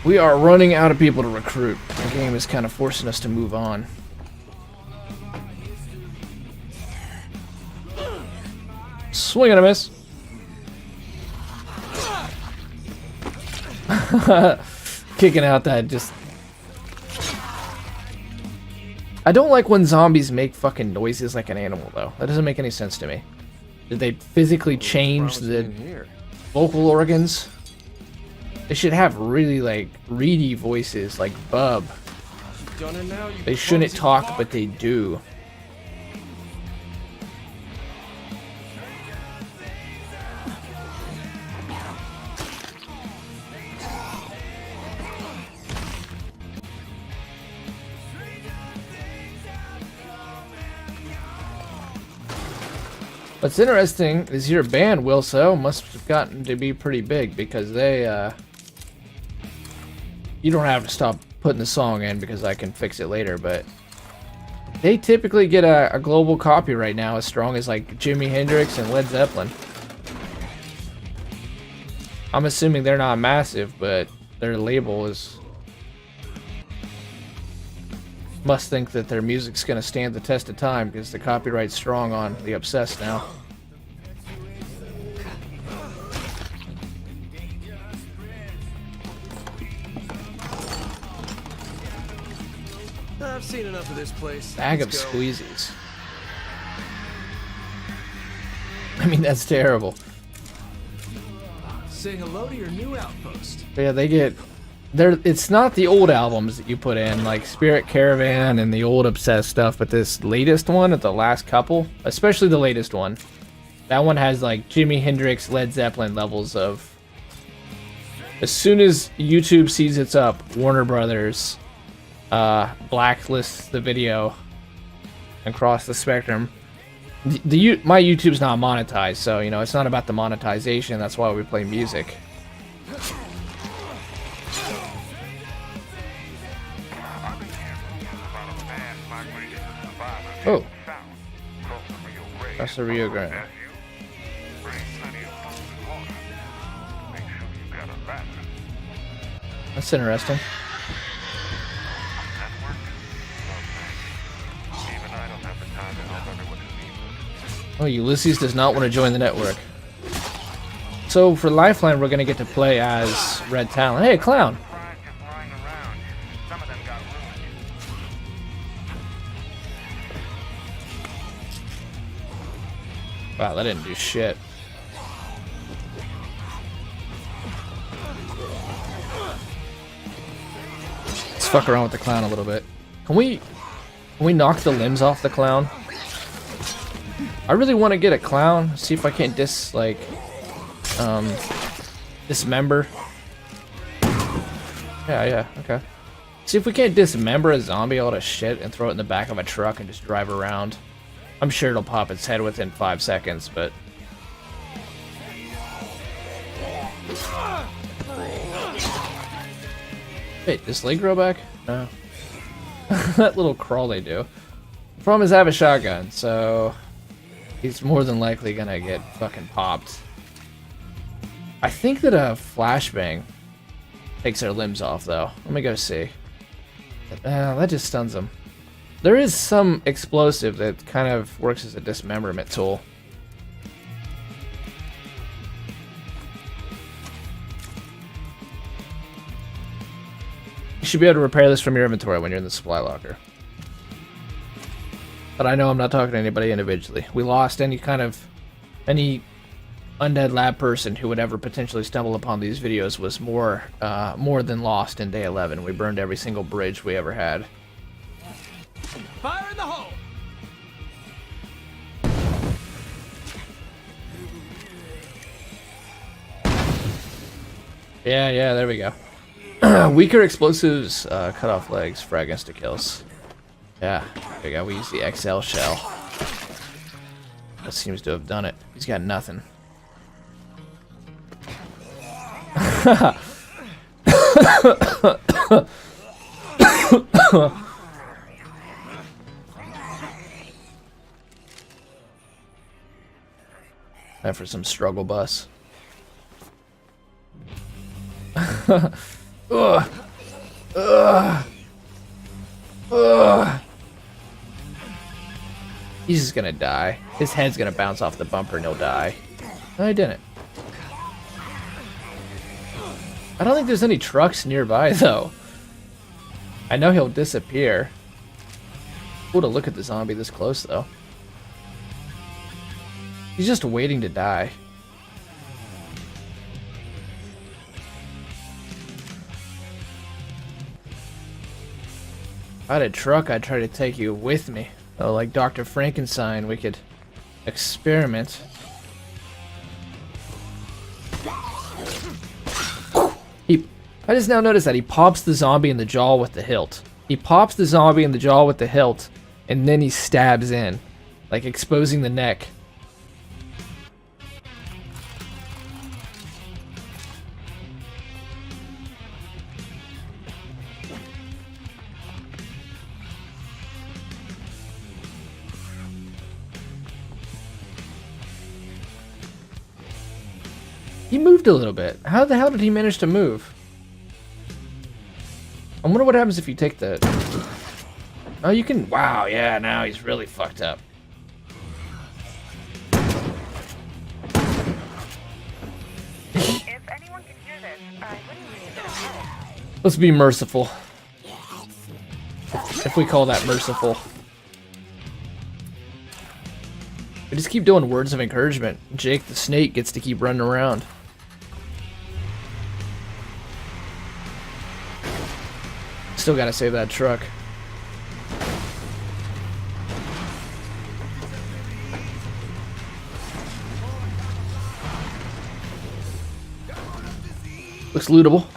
We are running out of people to recruit. The game is kind of forcing us to move on. Swing and a miss. Kicking out that just... I don't like when zombies make fucking noises like an animal, though. That doesn't make any sense to me. Did they physically change the vocal organs? They should have really, like, reedy voices, like Bub. They shouldn't talk, but they do. What's interesting is your band, Wilso, must have gotten to be pretty big because they, you don't have to stop putting the song in because I can fix it later, but they typically get a global copyright now as strong as like Jimi Hendrix and Led Zeppelin. I'm assuming they're not massive, but their label is... must think that their music's gonna stand the test of time because the copyright's strong on the Obsessed now. I've seen enough of this place. Bag of Let's go. squeezies. I mean, that's terrible. Say hello to your new outpost. But yeah, they get... it's not the old albums that you put in, like Spirit Caravan and the old Obsessed stuff, but this latest one, at the last couple, especially the latest one, that one has like Jimi Hendrix, Led Zeppelin levels of... As soon as YouTube sees it's up, Warner Brothers blacklists the video across the spectrum. My YouTube's not monetized, so you know it's not about the monetization. That's why we play music. Oh, that's the Rio Grande. That's interesting. Oh, Ulysses does not want to join the network. So for Lifeline, we're going to get to play as Red Talon. Hey, clown! Wow, that didn't do shit. Let's fuck around with the clown a little bit. Can we knock the limbs off the clown? I really want to get a clown. See if I can't dismember. Yeah, okay. See if we can't dismember a zombie all to shit and throw it in the back of a truck and just drive around. I'm sure it'll pop its head within 5 seconds, but... Wait, does leg grow back? No. That little crawl they do. The problem is I have a shotgun, so... he's more than likely gonna get fucking popped. I think that a flashbang takes their limbs off, though. Let me go see. That just stuns them. There is some explosive that kind of works as a dismemberment tool. You should be able to repair this from your inventory when you're in the supply locker. But I know I'm not talking to anybody individually. We lost any undead lab person who would ever potentially stumble upon these videos was more than lost in day 11. We burned every single bridge we ever had. Fire in the hole! Yeah, there we go. Weaker explosives cut off legs, frag insta kills. Yeah, there we go. We use the XL shell. That seems to have done it. He's got nothing. And for some struggle bus. Ugh. Ugh. Ugh. He's just gonna die. His head's gonna bounce off the bumper and he'll die. No, he didn't. I don't think there's any trucks nearby, though. I know he'll disappear. Cool to look at the zombie this close, though. He's just waiting to die. If I had a truck, I'd try to take you with me. Oh, like Dr. Frankenstein, we could experiment. I just now noticed that he pops the zombie in the jaw with the hilt. He pops the zombie in the jaw with the hilt, and then he stabs in, like exposing the neck. He moved a little bit. How the hell did he manage to move? I wonder what happens if you take the... Oh, you can... Wow, yeah, now he's really fucked up. If anyone can hear this, I wouldn't be able to help. Let's be merciful. If we call that merciful. We just keep doing words of encouragement. Jake the snake gets to keep running around. Still gotta save that truck. Looks lootable.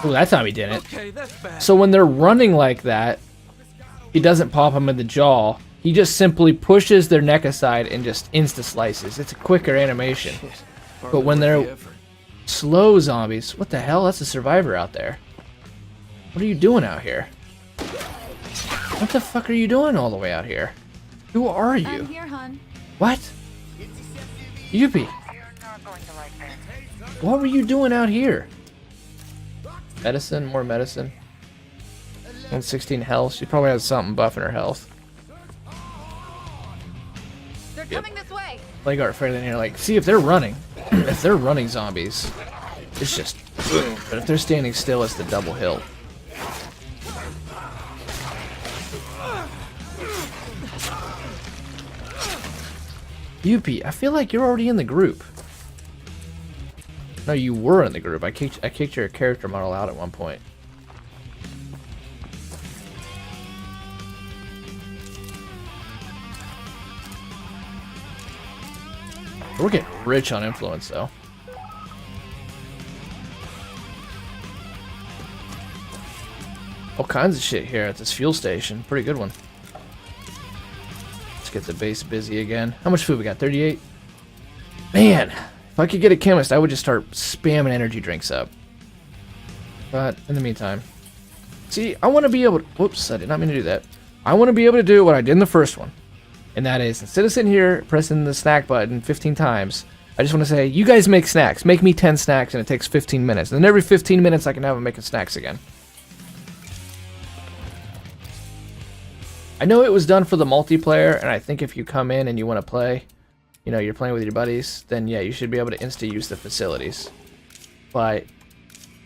Oh, that time he didn't. Okay, that's bad. So when they're running like that, he doesn't pop them in the jaw. He just simply pushes their neck aside and just insta-slices. It's a quicker animation. But when they're slow zombies, what the hell? That's a survivor out there. What are you doing out here? What the fuck are you doing all the way out here? Who are you? I'm here, hon. What? Yuppie. You're not going to like this. What were you doing out here? Medicine, more medicine. 116 health. She probably has something buffing her health. They're coming this way. Leg art fairly in here, like, see if they're running. If they're running zombies, it's just boom. But if they're standing still, it's the double hill. Yuppie, I feel like you're already in the group. No, you were in the group. I kicked your character model out at one point. We're getting rich on influence, though. All kinds of shit here at this fuel station. Pretty good one. Let's get the base busy again. How much food we got? 38? Man, if I could get a chemist, I would just start spamming energy drinks up. But in the meantime... See, I want to be able to... Whoops, I did not mean to do that. I want to be able to do what I did in the first one. And that is, instead of sitting here pressing the snack button 15 times, I just want to say, you guys make snacks. Make me 10 snacks and it takes 15 minutes. And then every 15 minutes I can have them making snacks again. I know it was done for the multiplayer, and I think if you come in and you want to play, you know, you're playing with your buddies, then yeah, you should be able to insta-use the facilities. But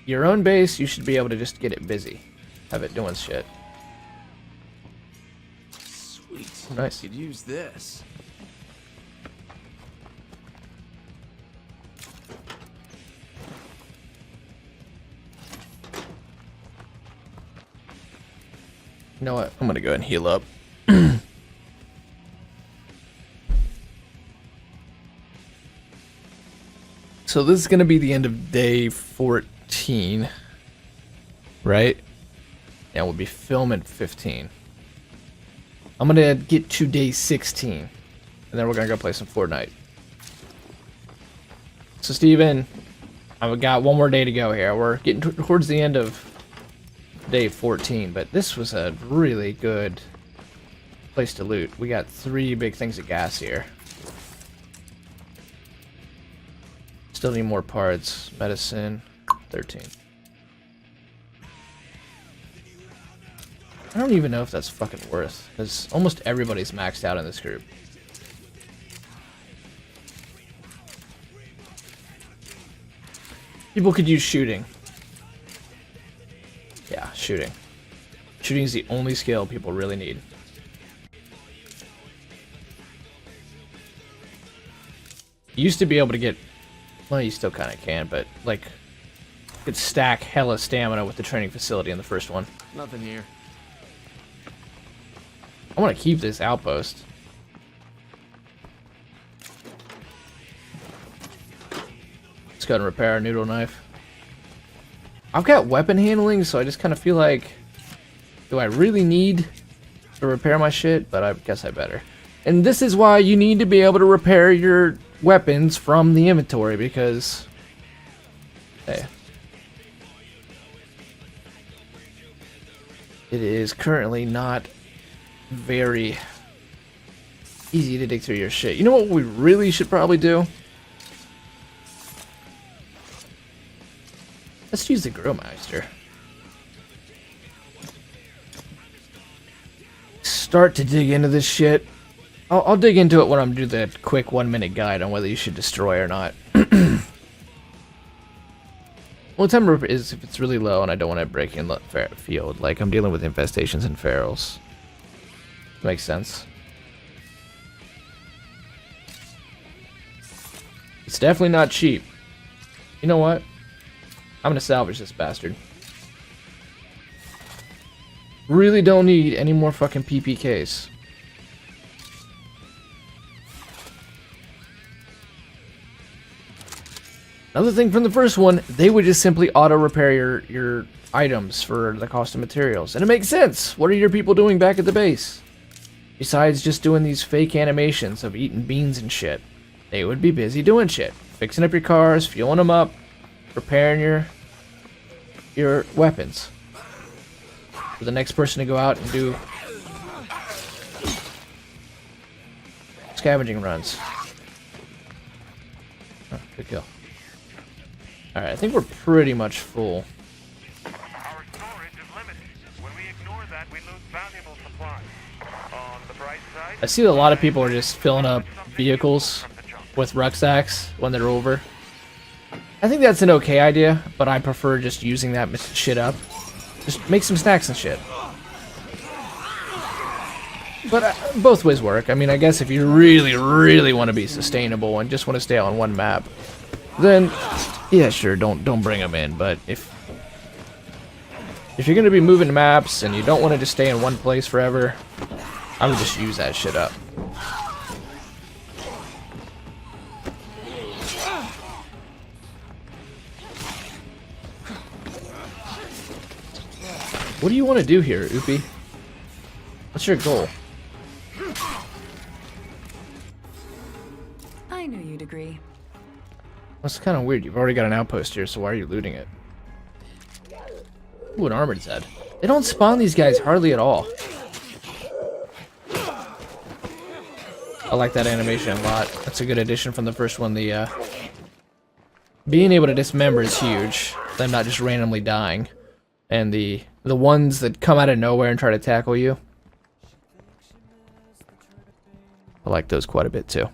your own base, you should be able to just get it busy. Have it doing shit. Nice. Could use this. You know what? I'm gonna go ahead and heal up. So this is gonna be the end of day 14, right? Yeah, we'll be filming 15. I'm gonna get to day 16, and then we're gonna go play some Fortnite. So Steven, I've got one more day to go here. We're getting towards the end of day 14, but this was a really good place to loot. We got 3 big things of gas here. Still need more parts. Medicine, 13. I don't even know if that's fucking worth, because almost everybody's maxed out in this group. People could use shooting. Yeah, shooting. Shooting is the only skill people really need. You used to be able to get... Well, you still kind of can, but, like... You could stack hella stamina with the training facility in the first one. Nothing here. I want to keep this outpost. Let's go ahead and repair our noodle knife. I've got weapon handling, so I just kind of feel like... Do I really need to repair my shit? But I guess I better. And this is why you need to be able to repair your weapons from the inventory, because... Hey. It is currently not very easy to dig through your shit. You know what we really should probably do? Let's use the Grillmeister. Start to dig into this shit. I'll dig into it when I'm doing the quick 1-minute guide on whether you should destroy or not. Well, timber is if it's really low and I don't want to break in the field, like I'm dealing with infestations and ferals. Makes sense. It's definitely not cheap. You know what? I'm gonna salvage this bastard. Really don't need any more fucking PPKs. Another thing from the first one, they would just simply auto-repair your items for the cost of materials. And it makes sense. What are your people doing back at the base? Besides just doing these fake animations of eating beans and shit. They would be busy doing shit. Fixing up your cars, fueling them up, repairing your weapons. For the next person to go out and do scavenging runs. Oh, good kill. Alright, I think we're pretty much full. Our storage is limited. When we ignore that, we lose valuable supplies. On the bright side, I see a lot of people are just filling up vehicles with rucksacks when they're over. I think that's an okay idea, but I prefer just using that shit up. Just make some snacks and shit. But both ways work. I mean, I guess if you really, really want to be sustainable and just want to stay on one map, then yeah, sure, don't bring them in. But if you're gonna be moving maps and you don't want to just stay in one place forever, I would just use that shit up. What do you want to do here, Oopie? What's your goal? I knew you'd agree. That's kind of weird. You've already got an outpost here, so why are you looting it? Ooh, an armored head. They don't spawn these guys hardly at all. I like that animation a lot. That's a good addition from the first one. The being able to dismember is huge. Them not just randomly dying. And the ones that come out of nowhere and try to tackle you. I like those quite a bit too.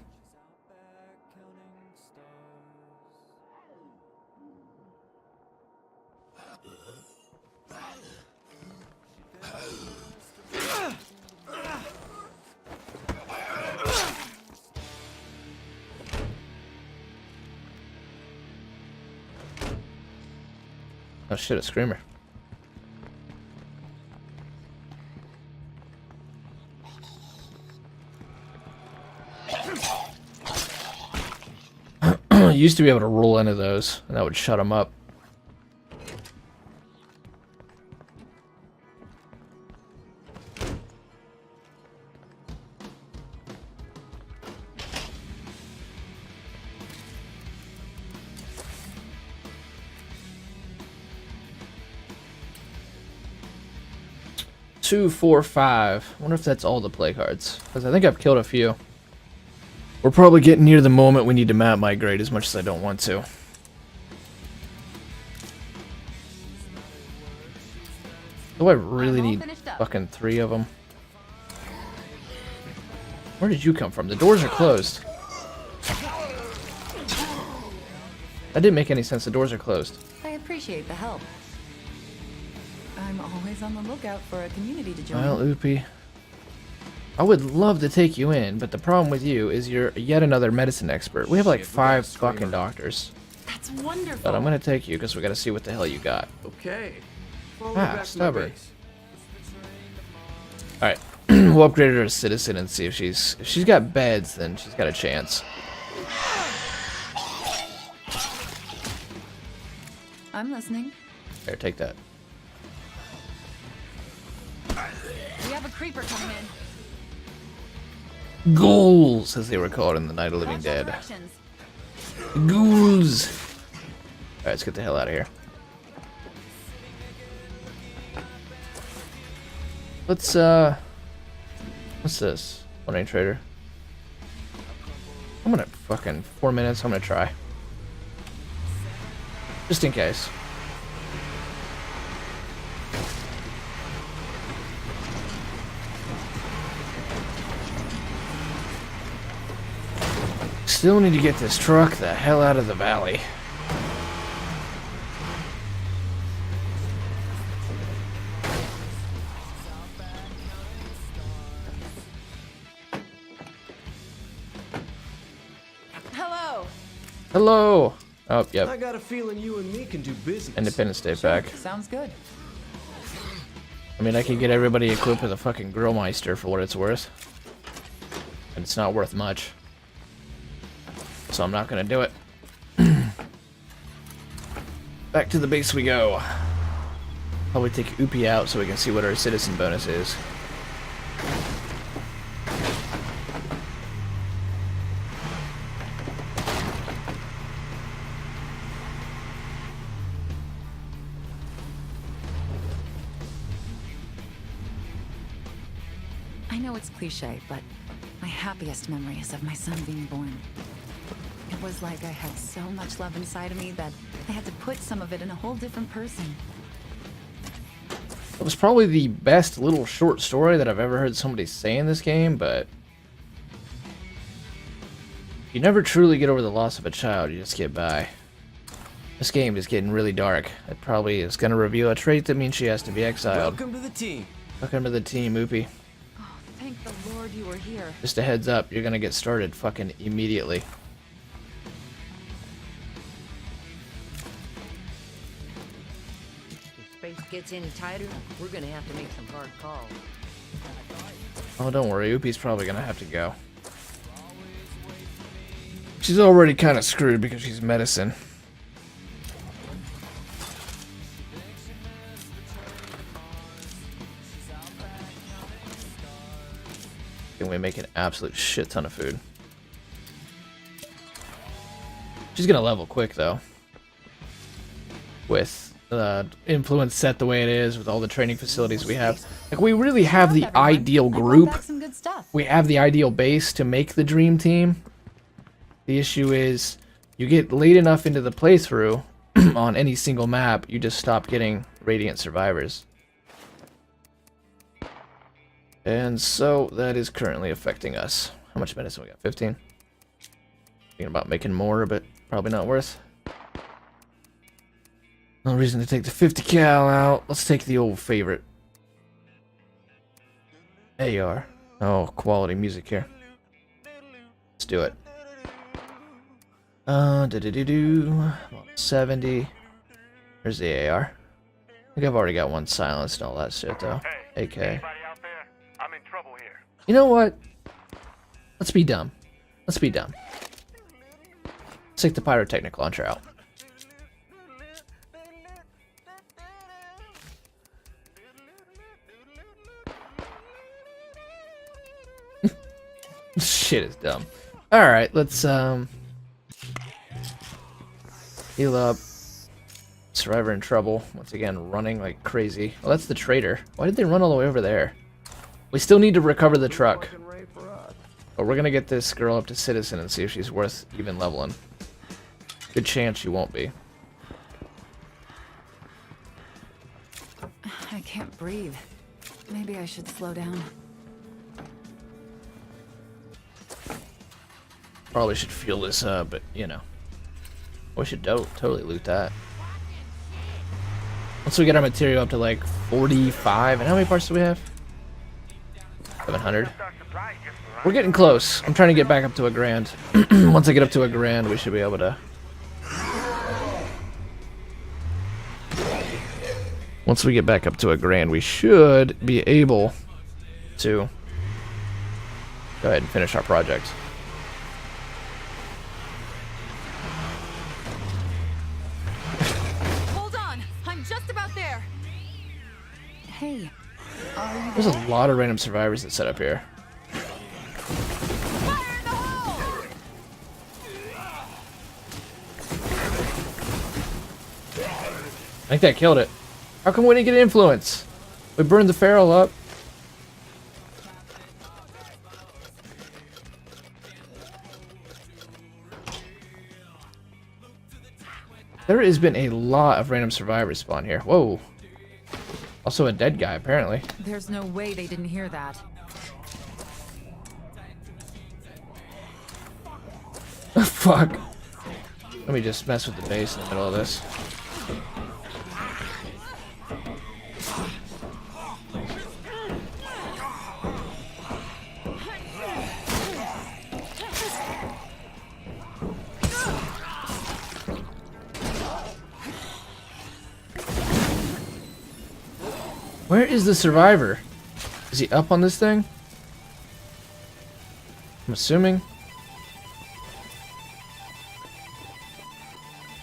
Oh shit, a screamer. Used to be able to roll into those, and that would shut them up. Two, 4, 5. I wonder if that's all the play cards, because I think I've killed a few. We're probably getting near the moment we need to map migrate as much as I don't want to. Do I really I'm all need finished up. fucking 3 of them? Where did you come from? The doors are closed. That didn't make any sense. The doors are closed. I appreciate the help. I'm always on the lookout for a community to join. Well, Oopie. I would love to take you in, but the problem with you is you're yet another medicine expert. We have like 5 fucking doctors. That's wonderful. But I'm gonna take you because we gotta see what the hell you got. Okay. Follow me Ah, back to my stubborn. base. Alright. We'll upgrade her to citizen and see if she's got beds, then she's got a chance. I'm listening. Here, take that. We have a creeper coming in. Ghouls, as they were called in the Night of the Living Watch your Dead. directions. Ghouls! Alright, let's get the hell out of here. Let's, what's this? One-Ring Trader. I'm gonna fucking 4 minutes, I'm gonna try. Just in case. Still need to get this truck the hell out of the valley. Hello. Hello! Oh, yep. I got a feeling you and me can do business. Independence Day pack. Sounds good. I mean, I could get everybody equipped with a fucking Grillmeister for what it's worth. And it's not worth much. So I'm not gonna do it. Back to the base we go. Probably take Oopie out so we can see what our citizen bonus is. I know it's cliche, but my happiest memory is of my son being born. It was like I had so much love inside of me that I had to put some of it in a whole different person. It was probably the best little short story that I've ever heard somebody say in this game, but you never truly get over the loss of a child, you just get by. This game is getting really dark. It probably is going to reveal a trait that means she has to be exiled. Welcome to the team. Welcome to the team, Oopie. Oh, thank the Lord you were here. Just a heads up, you're going to get started fucking immediately. If space gets any tighter, we're gonna have to make some hard calls. Oh, don't worry, Oopie's probably going to have to go. She's already kind of screwed because she's medicine. And we make an absolute shit ton of food. She's gonna level quick though. With influence set the way it is, with all the training facilities we have. Like, we really have the Everyone, ideal I brought group. back some good stuff. We have the ideal base to make the dream team. The issue is, you get late enough into the playthrough, on any single map, you just stop getting Radiant Survivors. And so, that is currently affecting us. How much medicine we got? 15? Thinking about making more, but probably not worth. No reason to take the 50 cal out. Let's take the old favorite. AR. Oh, quality music here. Let's do it. 70. There's the AR. I think I've already got one silenced and all that shit though. Hey, AK. anybody out there? I'm in trouble here. You know what? Let's be dumb. Let's be dumb. Let's take the pyrotechnic launcher out. Shit is dumb. Alright, let's heal up. Survivor in trouble. Once again, running like crazy. Well, that's the traitor. Why did they run all the way over there? We still need to recover the truck. Fucking Ray for us. But we're gonna get this girl up to citizen and see if she's worth even leveling. Good chance she won't be. I can't breathe. Maybe I should slow down. Probably should fuel this up, but you know. We should totally loot that. Once we get our material up to like 45, and how many parts do we have? 700. We're getting close. I'm trying to get back up to $1,000. Once I get up to $1,000, we should be able to. Once we get back up to $1,000, we should be able to go ahead and finish our project. Hold on! I'm just about there! Hey, are you There's a lot of random survivors that set up here. Fire in the hole! I think that killed it. How come we didn't get influence? We burned the feral up. There has been a lot of random survivors spawn here. Whoa. Also a dead guy, apparently. There's no way they didn't hear that. Fuck. Let me just mess with the base in the middle of this. Where is the survivor? Is he up on this thing? I'm assuming.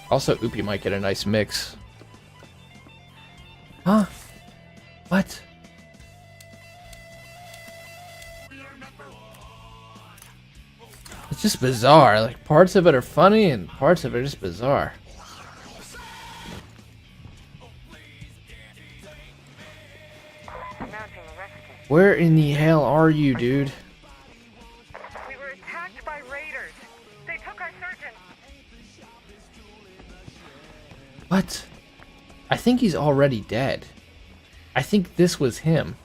Also, Oopie might get a nice mix. Huh? What? It's just bizarre. Like, parts of it are funny and parts of it are just bizarre. Where in the hell are you, dude? We were attacked by raiders. They took our surgeon. What? I think he's already dead. I think this was him.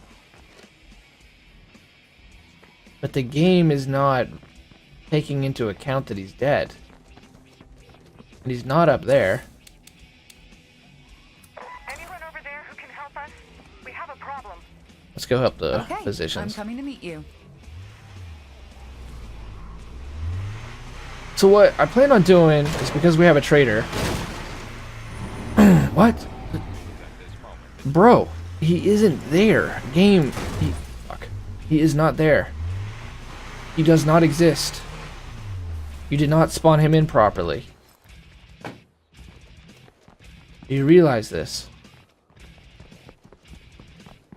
But the game is not taking into account that he's dead. And he's not up there. Anyone over there who can help us? We have a problem. Let's go help the Okay, I'm physicians. coming to meet you. So what I plan on doing is, because we have a trader. What? Bro, he isn't there. Game, fuck. He is not there. He does not exist. You did not spawn him in properly. Do you realize this?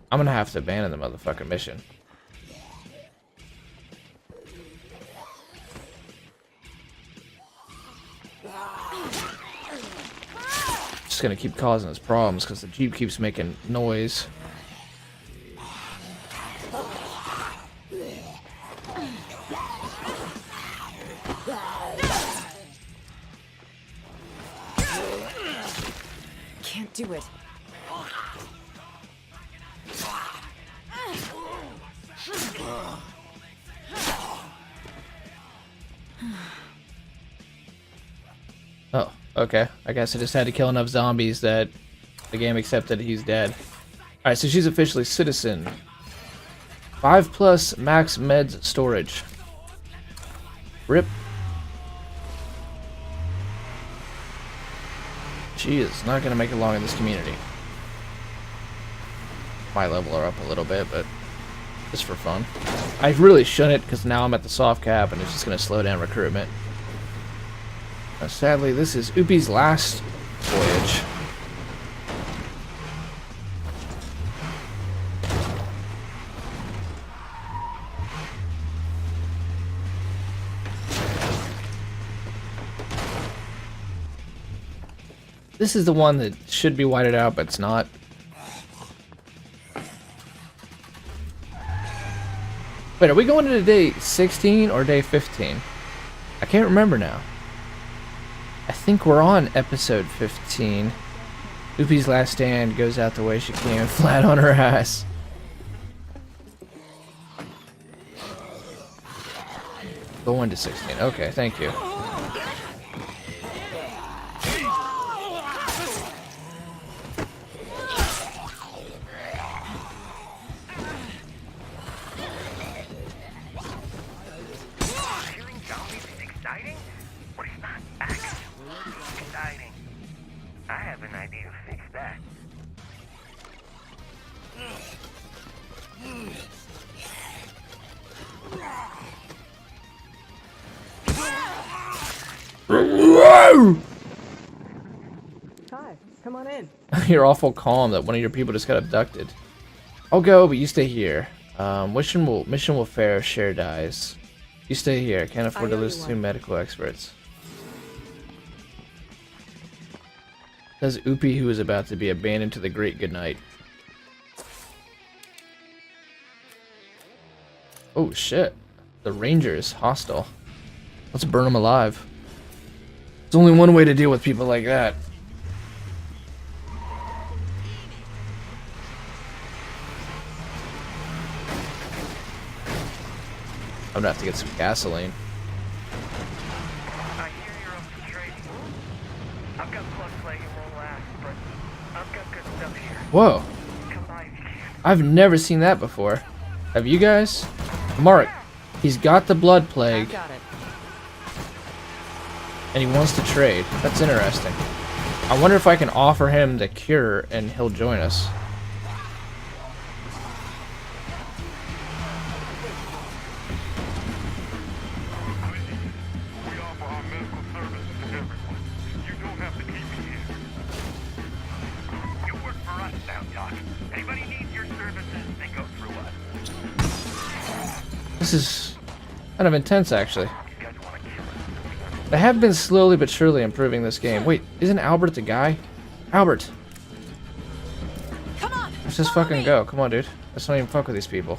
I'm gonna have to abandon the motherfucking mission. Just gonna keep causing us problems because the Jeep keeps making noise. Can't do it. Oh, okay. I guess I just had to kill enough zombies that the game accepted he's dead. Alright, so she's officially citizen. 5+ max meds storage. RIP. She is not going to make it long in this community. Might level her up a little bit, but just for fun. I really shouldn't, because now I'm at the soft cap and it's just going to slow down recruitment. Sadly, this is Oopie's last voyage. This is the one that should be whited out, but it's not. Wait, are we going into day 16 or day 15? I can't remember now. I think we're on episode 15. Upi's last stand goes out the way she came, flat on her ass. Going to 16. Okay, thank you. Killing zombies is exciting, but it's not actually exciting. I have an idea to fix that. Hi, come on in. You're awful calm that one of your people just got abducted. I'll go, but you stay here. Mission will fare, share dies. You stay here. Can't afford to lose 2 medical experts. Says Upi, who is about to be abandoned to the great goodnight. Oh shit. The ranger is hostile. Let's burn him alive. There's only one way to deal with people like that. I'm gonna have to get some gasoline. I hear you're up to trading. I've got plug play and won't last, but I've got good stuff here. Whoa. Come by if you can. I've never seen that before. Have you guys? Mark, he's got the blood I plague got it. and he wants to trade. That's interesting. I wonder if I can offer him the cure and he'll join us. We offer our medical services to everyone. You don't have to keep me here. You work for us now, Doc. Anybody needs your services, they go through us. This is kind of intense, actually. You guys want to kill us? They have been slowly but surely improving this game. Wait, isn't Albert the guy? Albert! Come on. Let's just fucking go. Come on, dude. Let's not even fuck with these people.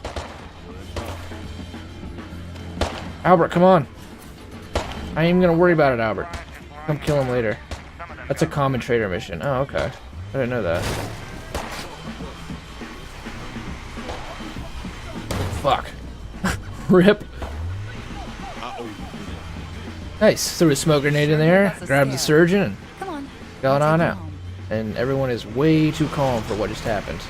Albert, come on. I ain't even gonna worry about it, Albert. Come kill him later. That's a common trader mission. Oh, okay. I didn't know that. Fuck. Rip. Nice. Threw a smoke grenade in there, That's a grabbed the scare. surgeon, and Come on. got I'll on take you out. home. And everyone is way too calm for what just happened.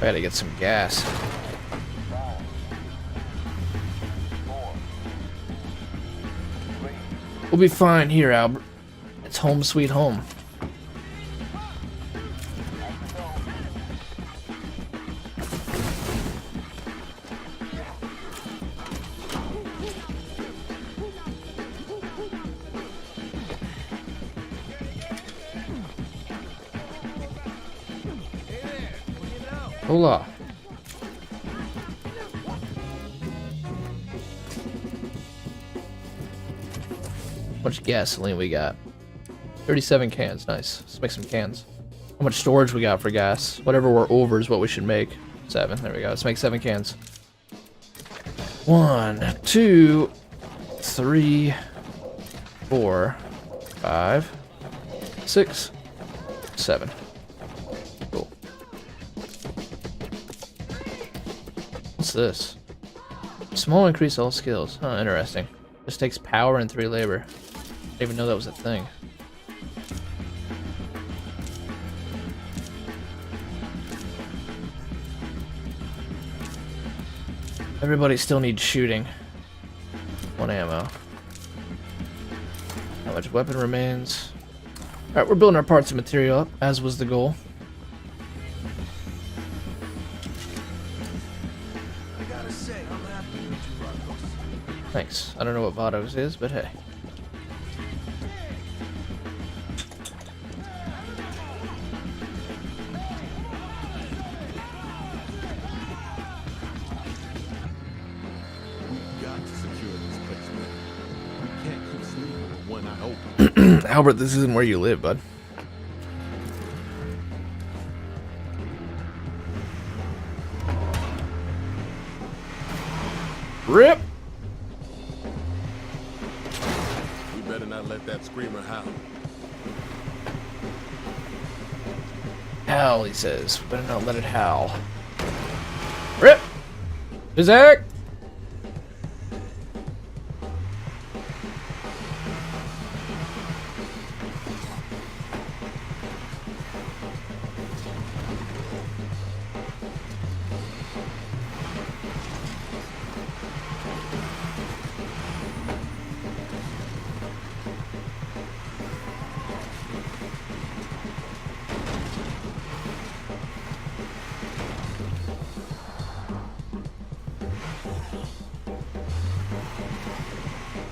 I gotta get some gas. We'll be fine here, Albert. It's home sweet home. Hola. How much gasoline we got? 37 cans, nice. Let's make some cans. How much storage we got for gas? Whatever we're over is what we should make. 7, there we go. Let's make 7 cans. 1, 2, 3, 4, 5, 6, 7. Cool. What's this? Small increase all skills. Huh, interesting. This takes power and 3 labor. I didn't even know that was a thing. Everybody still needs shooting. 1 ammo. How much weapon remains? Alright, we're building our parts and material up, as was the goal. Thanks. I don't know what Vados is, but hey. Albert, this isn't where you live, bud. Rip! We better not let that screamer howl. Howl, he says. Better not let it howl. Rip! Bizak!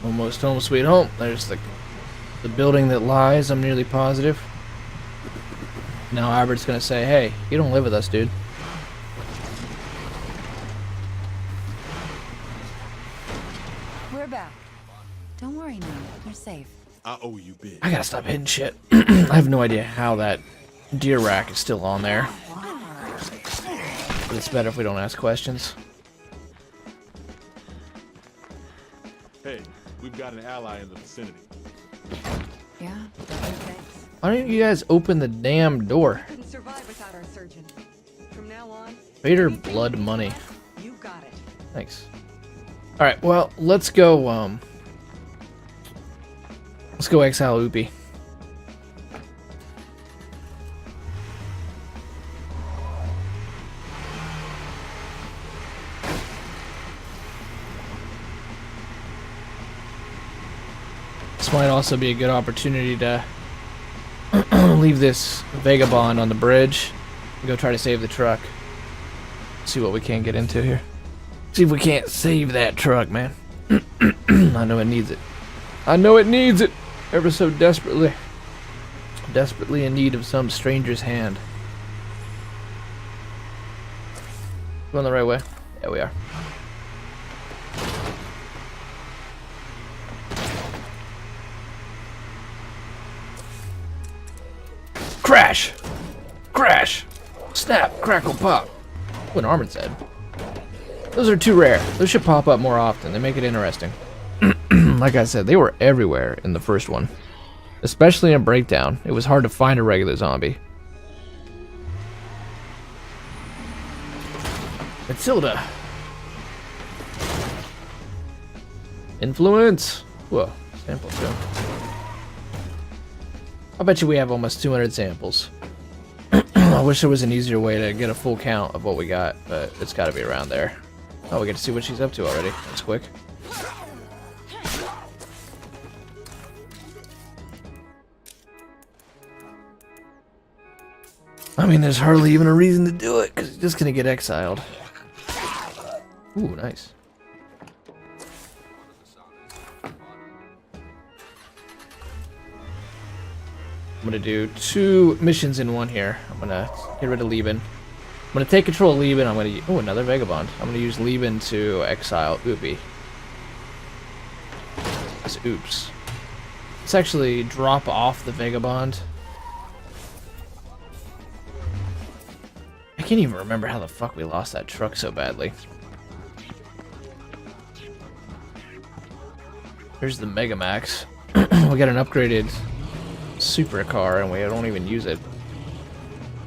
Almost home sweet home. There's the building that lies, I'm nearly positive. Now Albert's gonna say, hey, you don't live with us, dude. We're back. Don't worry now. You're safe. I owe you big. I gotta stop hitting shit. I have no idea how that deer rack is still on there. But it's better if we don't ask questions. Hey, we've got an ally in the vicinity. Yeah? Thanks. Why don't you guys open the damn door? Couldn't survive without our surgeon. From now on, Vader blood money. you got it. Thanks. Alright, well, let's go, exile Upi. This might also be a good opportunity to leave this vagabond on the bridge and go try to save the truck. See what we can get into here. See if we can't save that truck, man. I know it needs it. I know it needs it ever so desperately. Desperately in need of some stranger's hand. Going the right way? Yeah, we are. Crash! Crash! Snap! Crackle! Pop! What Armin said. Those are too rare. Those should pop up more often. They make it interesting. Like I said, they were everywhere in the first one. Especially in Breakdown. It was hard to find a regular zombie. Matilda. Influence. Whoa. Sample show. I bet you we have almost 200 samples. I wish there was an easier way to get a full count of what we got, but it's got to be around there. Oh, we get to see what she's up to already. That's quick. I mean, there's hardly even a reason to do it, because he's just going to get exiled. Ooh, nice. I'm going to do 2 missions in one here. I'm going to get rid of Lieben. I'm going to take control of Lieben. I'm going to... Oh, another Vagabond. I'm going to use Lieben to exile Upi. This oops. Let's actually drop off the Vagabond. I can't even remember how the fuck we lost that truck so badly. Here's the Megamax. We got an upgraded supercar and we don't even use it.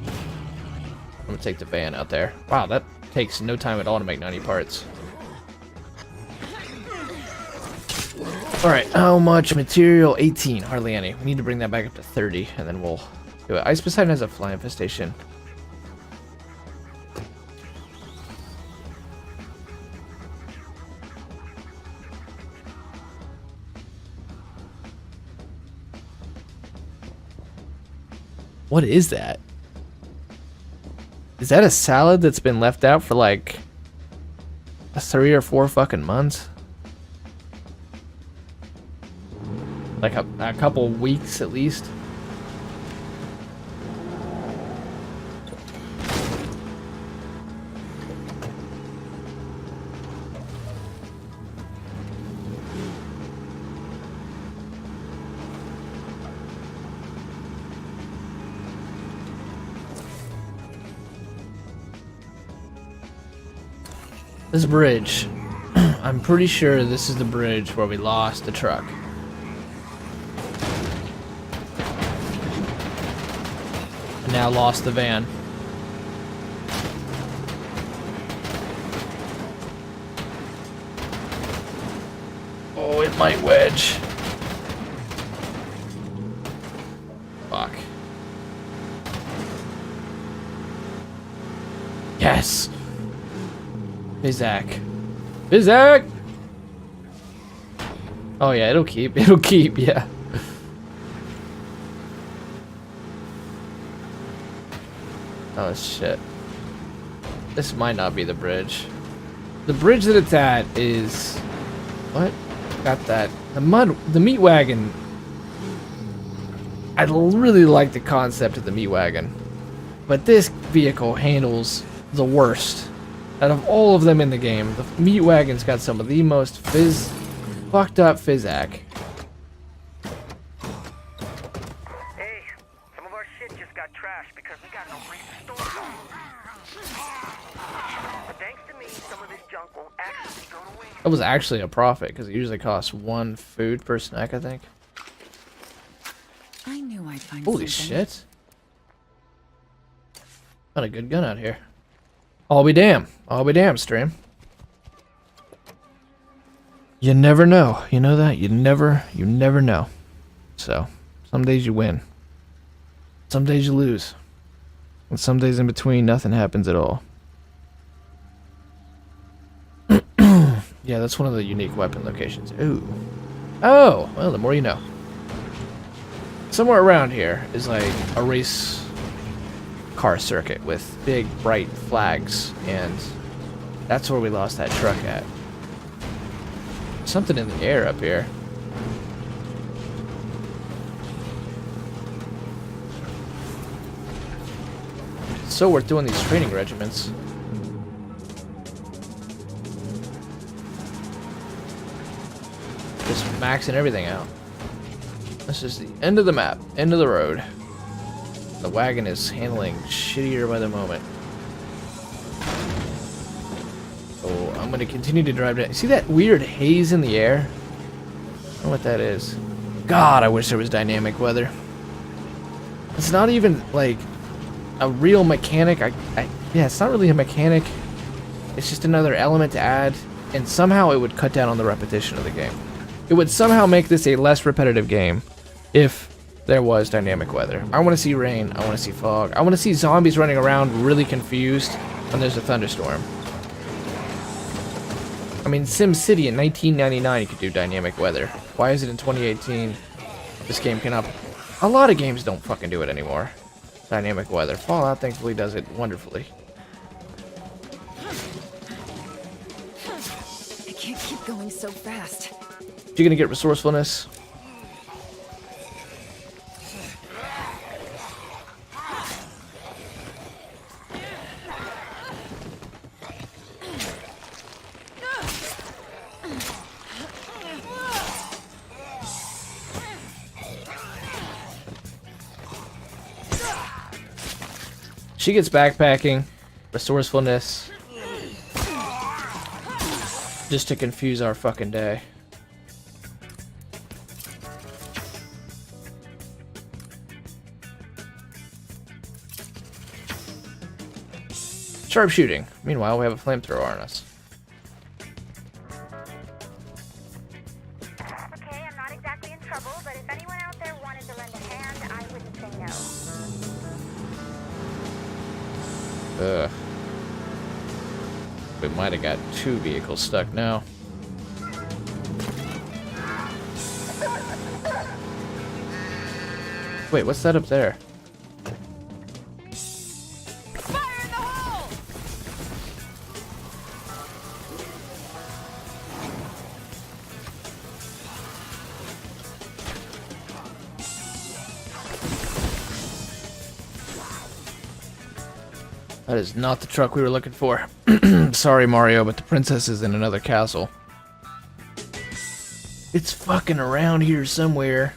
I'm gonna take the van out there. Wow, that takes no time at all to make 90 parts. Alright, how much material? 18, hardly any. We need to bring that back up to 30 and then we'll do it. Ice Poseidon has a fly infestation. What is that? Is that a salad that's been left out for like 3 or 4 fucking months. Like a couple weeks at least. This bridge. I'm pretty sure this is the bridge where we lost the truck. And now lost the van. Oh, it might wedge. Fuck. Yes! Bizak. Bizak! Oh yeah, it'll keep, yeah. Oh shit. This might not be the bridge. The bridge that it's at is... What? Got that. The meat wagon. I really like the concept of the meat wagon. But this vehicle handles the worst. Out of all of them in the game, the meat wagon's got some of the most fucked up physac. Hey, some of our shit just got trashed because we got no place to store it. But thanks to me, some of this junk won't actually go to waste. That was actually a profit, because it usually costs 1 food per snack, I think. I knew I'd find Holy something. shit. Got a good gun out here. I'll be damned. I'll be damned, stream. You never know. You know that? You never know. So, some days you win. Some days you lose. And some days in between, nothing happens at all. Yeah, that's one of the unique weapon locations. Ooh. Oh, well, the more you know. Somewhere around here is like a race car circuit with big bright flags, and that's where we lost that truck at. Something in the air up here. So worth doing these training regiments. Just maxing everything out. This is the end of the map, end of the road. The wagon is handling shittier by the moment. Oh, I'm gonna continue to drive down. See that weird haze in the air? I don't know what that is. God, I wish there was dynamic weather. It's not even like a real mechanic. Yeah, it's not really a mechanic. It's just another element to add, and somehow it would cut down on the repetition of the game. It would somehow make this a less repetitive game if there was dynamic weather. I want to see rain. I want to see fog. I want to see zombies running around really confused when there's a thunderstorm. I mean, SimCity in 1999 you could do dynamic weather. Why is it in 2018 this game cannot? A lot of games don't fucking do it anymore. Dynamic weather. Fallout thankfully does it wonderfully. I can't keep going so fast. You gonna get resourcefulness? She gets backpacking, resourcefulness, just to confuse our fucking day. Sharpshooting. Meanwhile, we have a flamethrower on us. Okay, I'm not exactly in trouble, but if anyone out there wanted to lend a hand, I wouldn't say no. Ugh. We might have got 2 vehicles stuck now. Wait, what's that up there? Fire in the hole! That is not the truck we were looking for. Sorry, Mario, but the princess is in another castle. It's fucking around here somewhere.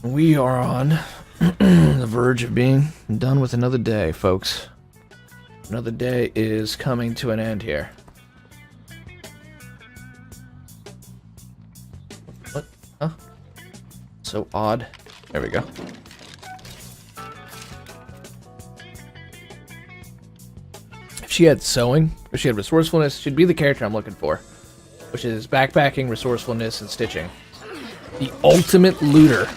We are on the verge of being done with another day, folks. Another day is coming to an end here. What? Huh? So odd. There we go. If she had sewing, if she had resourcefulness, she'd be the character I'm looking for. Which is backpacking, resourcefulness, and stitching. The ultimate looter.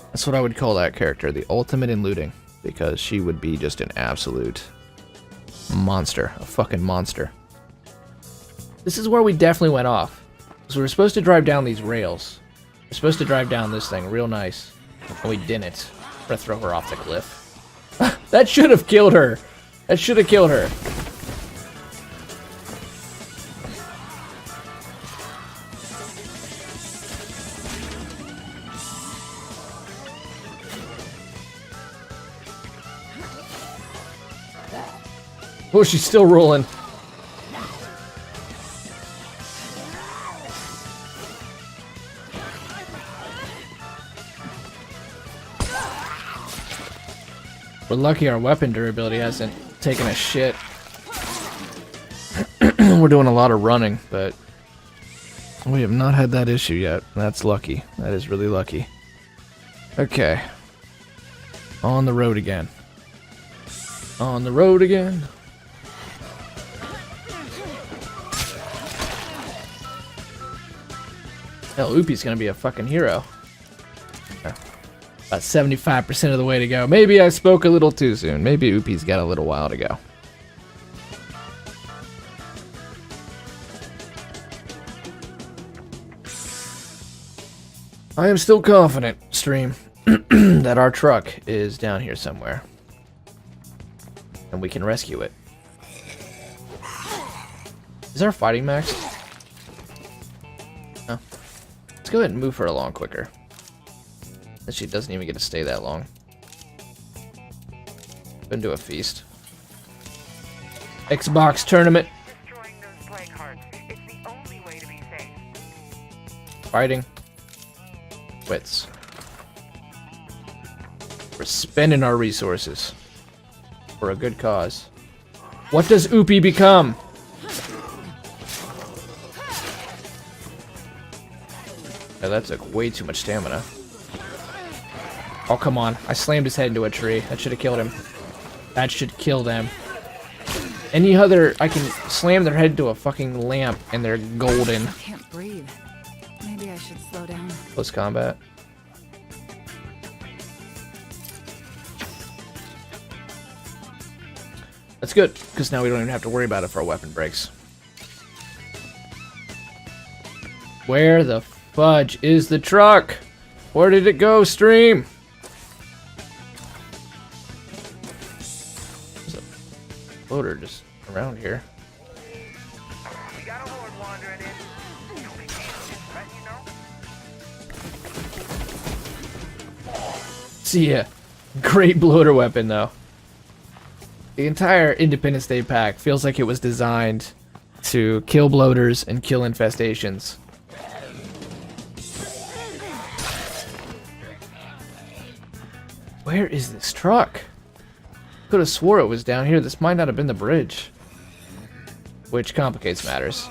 That's what I would call that character. The ultimate in looting. Because she would be just an absolute monster. A fucking monster. This is where we definitely went off. Because we were supposed to drive down these rails. We're supposed to drive down this thing real nice. And we didn't. We're gonna throw her off the cliff. That should have killed her. That should have killed her. Oh, she's still rolling. We're lucky our weapon durability hasn't taken a shit. We're doing a lot of running, but we have not had that issue yet. That's lucky. That is really lucky. Okay. On the road again. On the road again. Hell, Oopie's gonna be a fucking hero. About 75% of the way to go. Maybe I spoke a little too soon. Maybe Oopie's got a little while to go. I am still confident, stream, that our truck is down here somewhere. And we can rescue it. Is our fighting max? No. Let's go ahead and move her along quicker. And she doesn't even get to stay that long. Been to a feast. Xbox tournament. Destroying those plague hearts. It's the only way to be safe. Fighting. Wits. We're spending our resources. For a good cause. What does Oopie become? Yeah, that took way too much stamina. Oh, come on. I slammed his head into a tree. That should have killed him. That should kill them. Any other... I can slam their head into a fucking lamp and they're golden. I can't breathe. Maybe I should slow down. Close combat. That's good, because now we don't even have to worry about it if our weapon breaks. Where the fudge is the truck? Where did it go, stream? There's a loader just around here. We got a horde wandering in. No big deal, just letting you know. See ya. Great bloater weapon, though. The entire Independence Day pack feels like it was designed to kill bloaters and kill infestations. Where is this truck? Could have swore it was down here. This might not have been the bridge. Which complicates matters.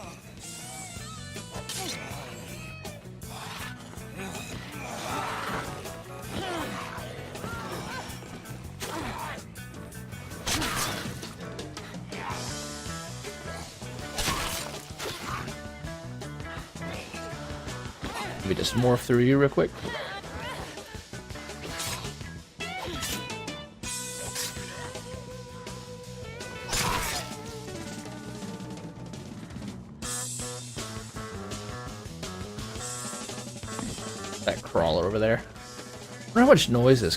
Let me just morph through you real quick. That crawler over there. I wonder how much noise this guy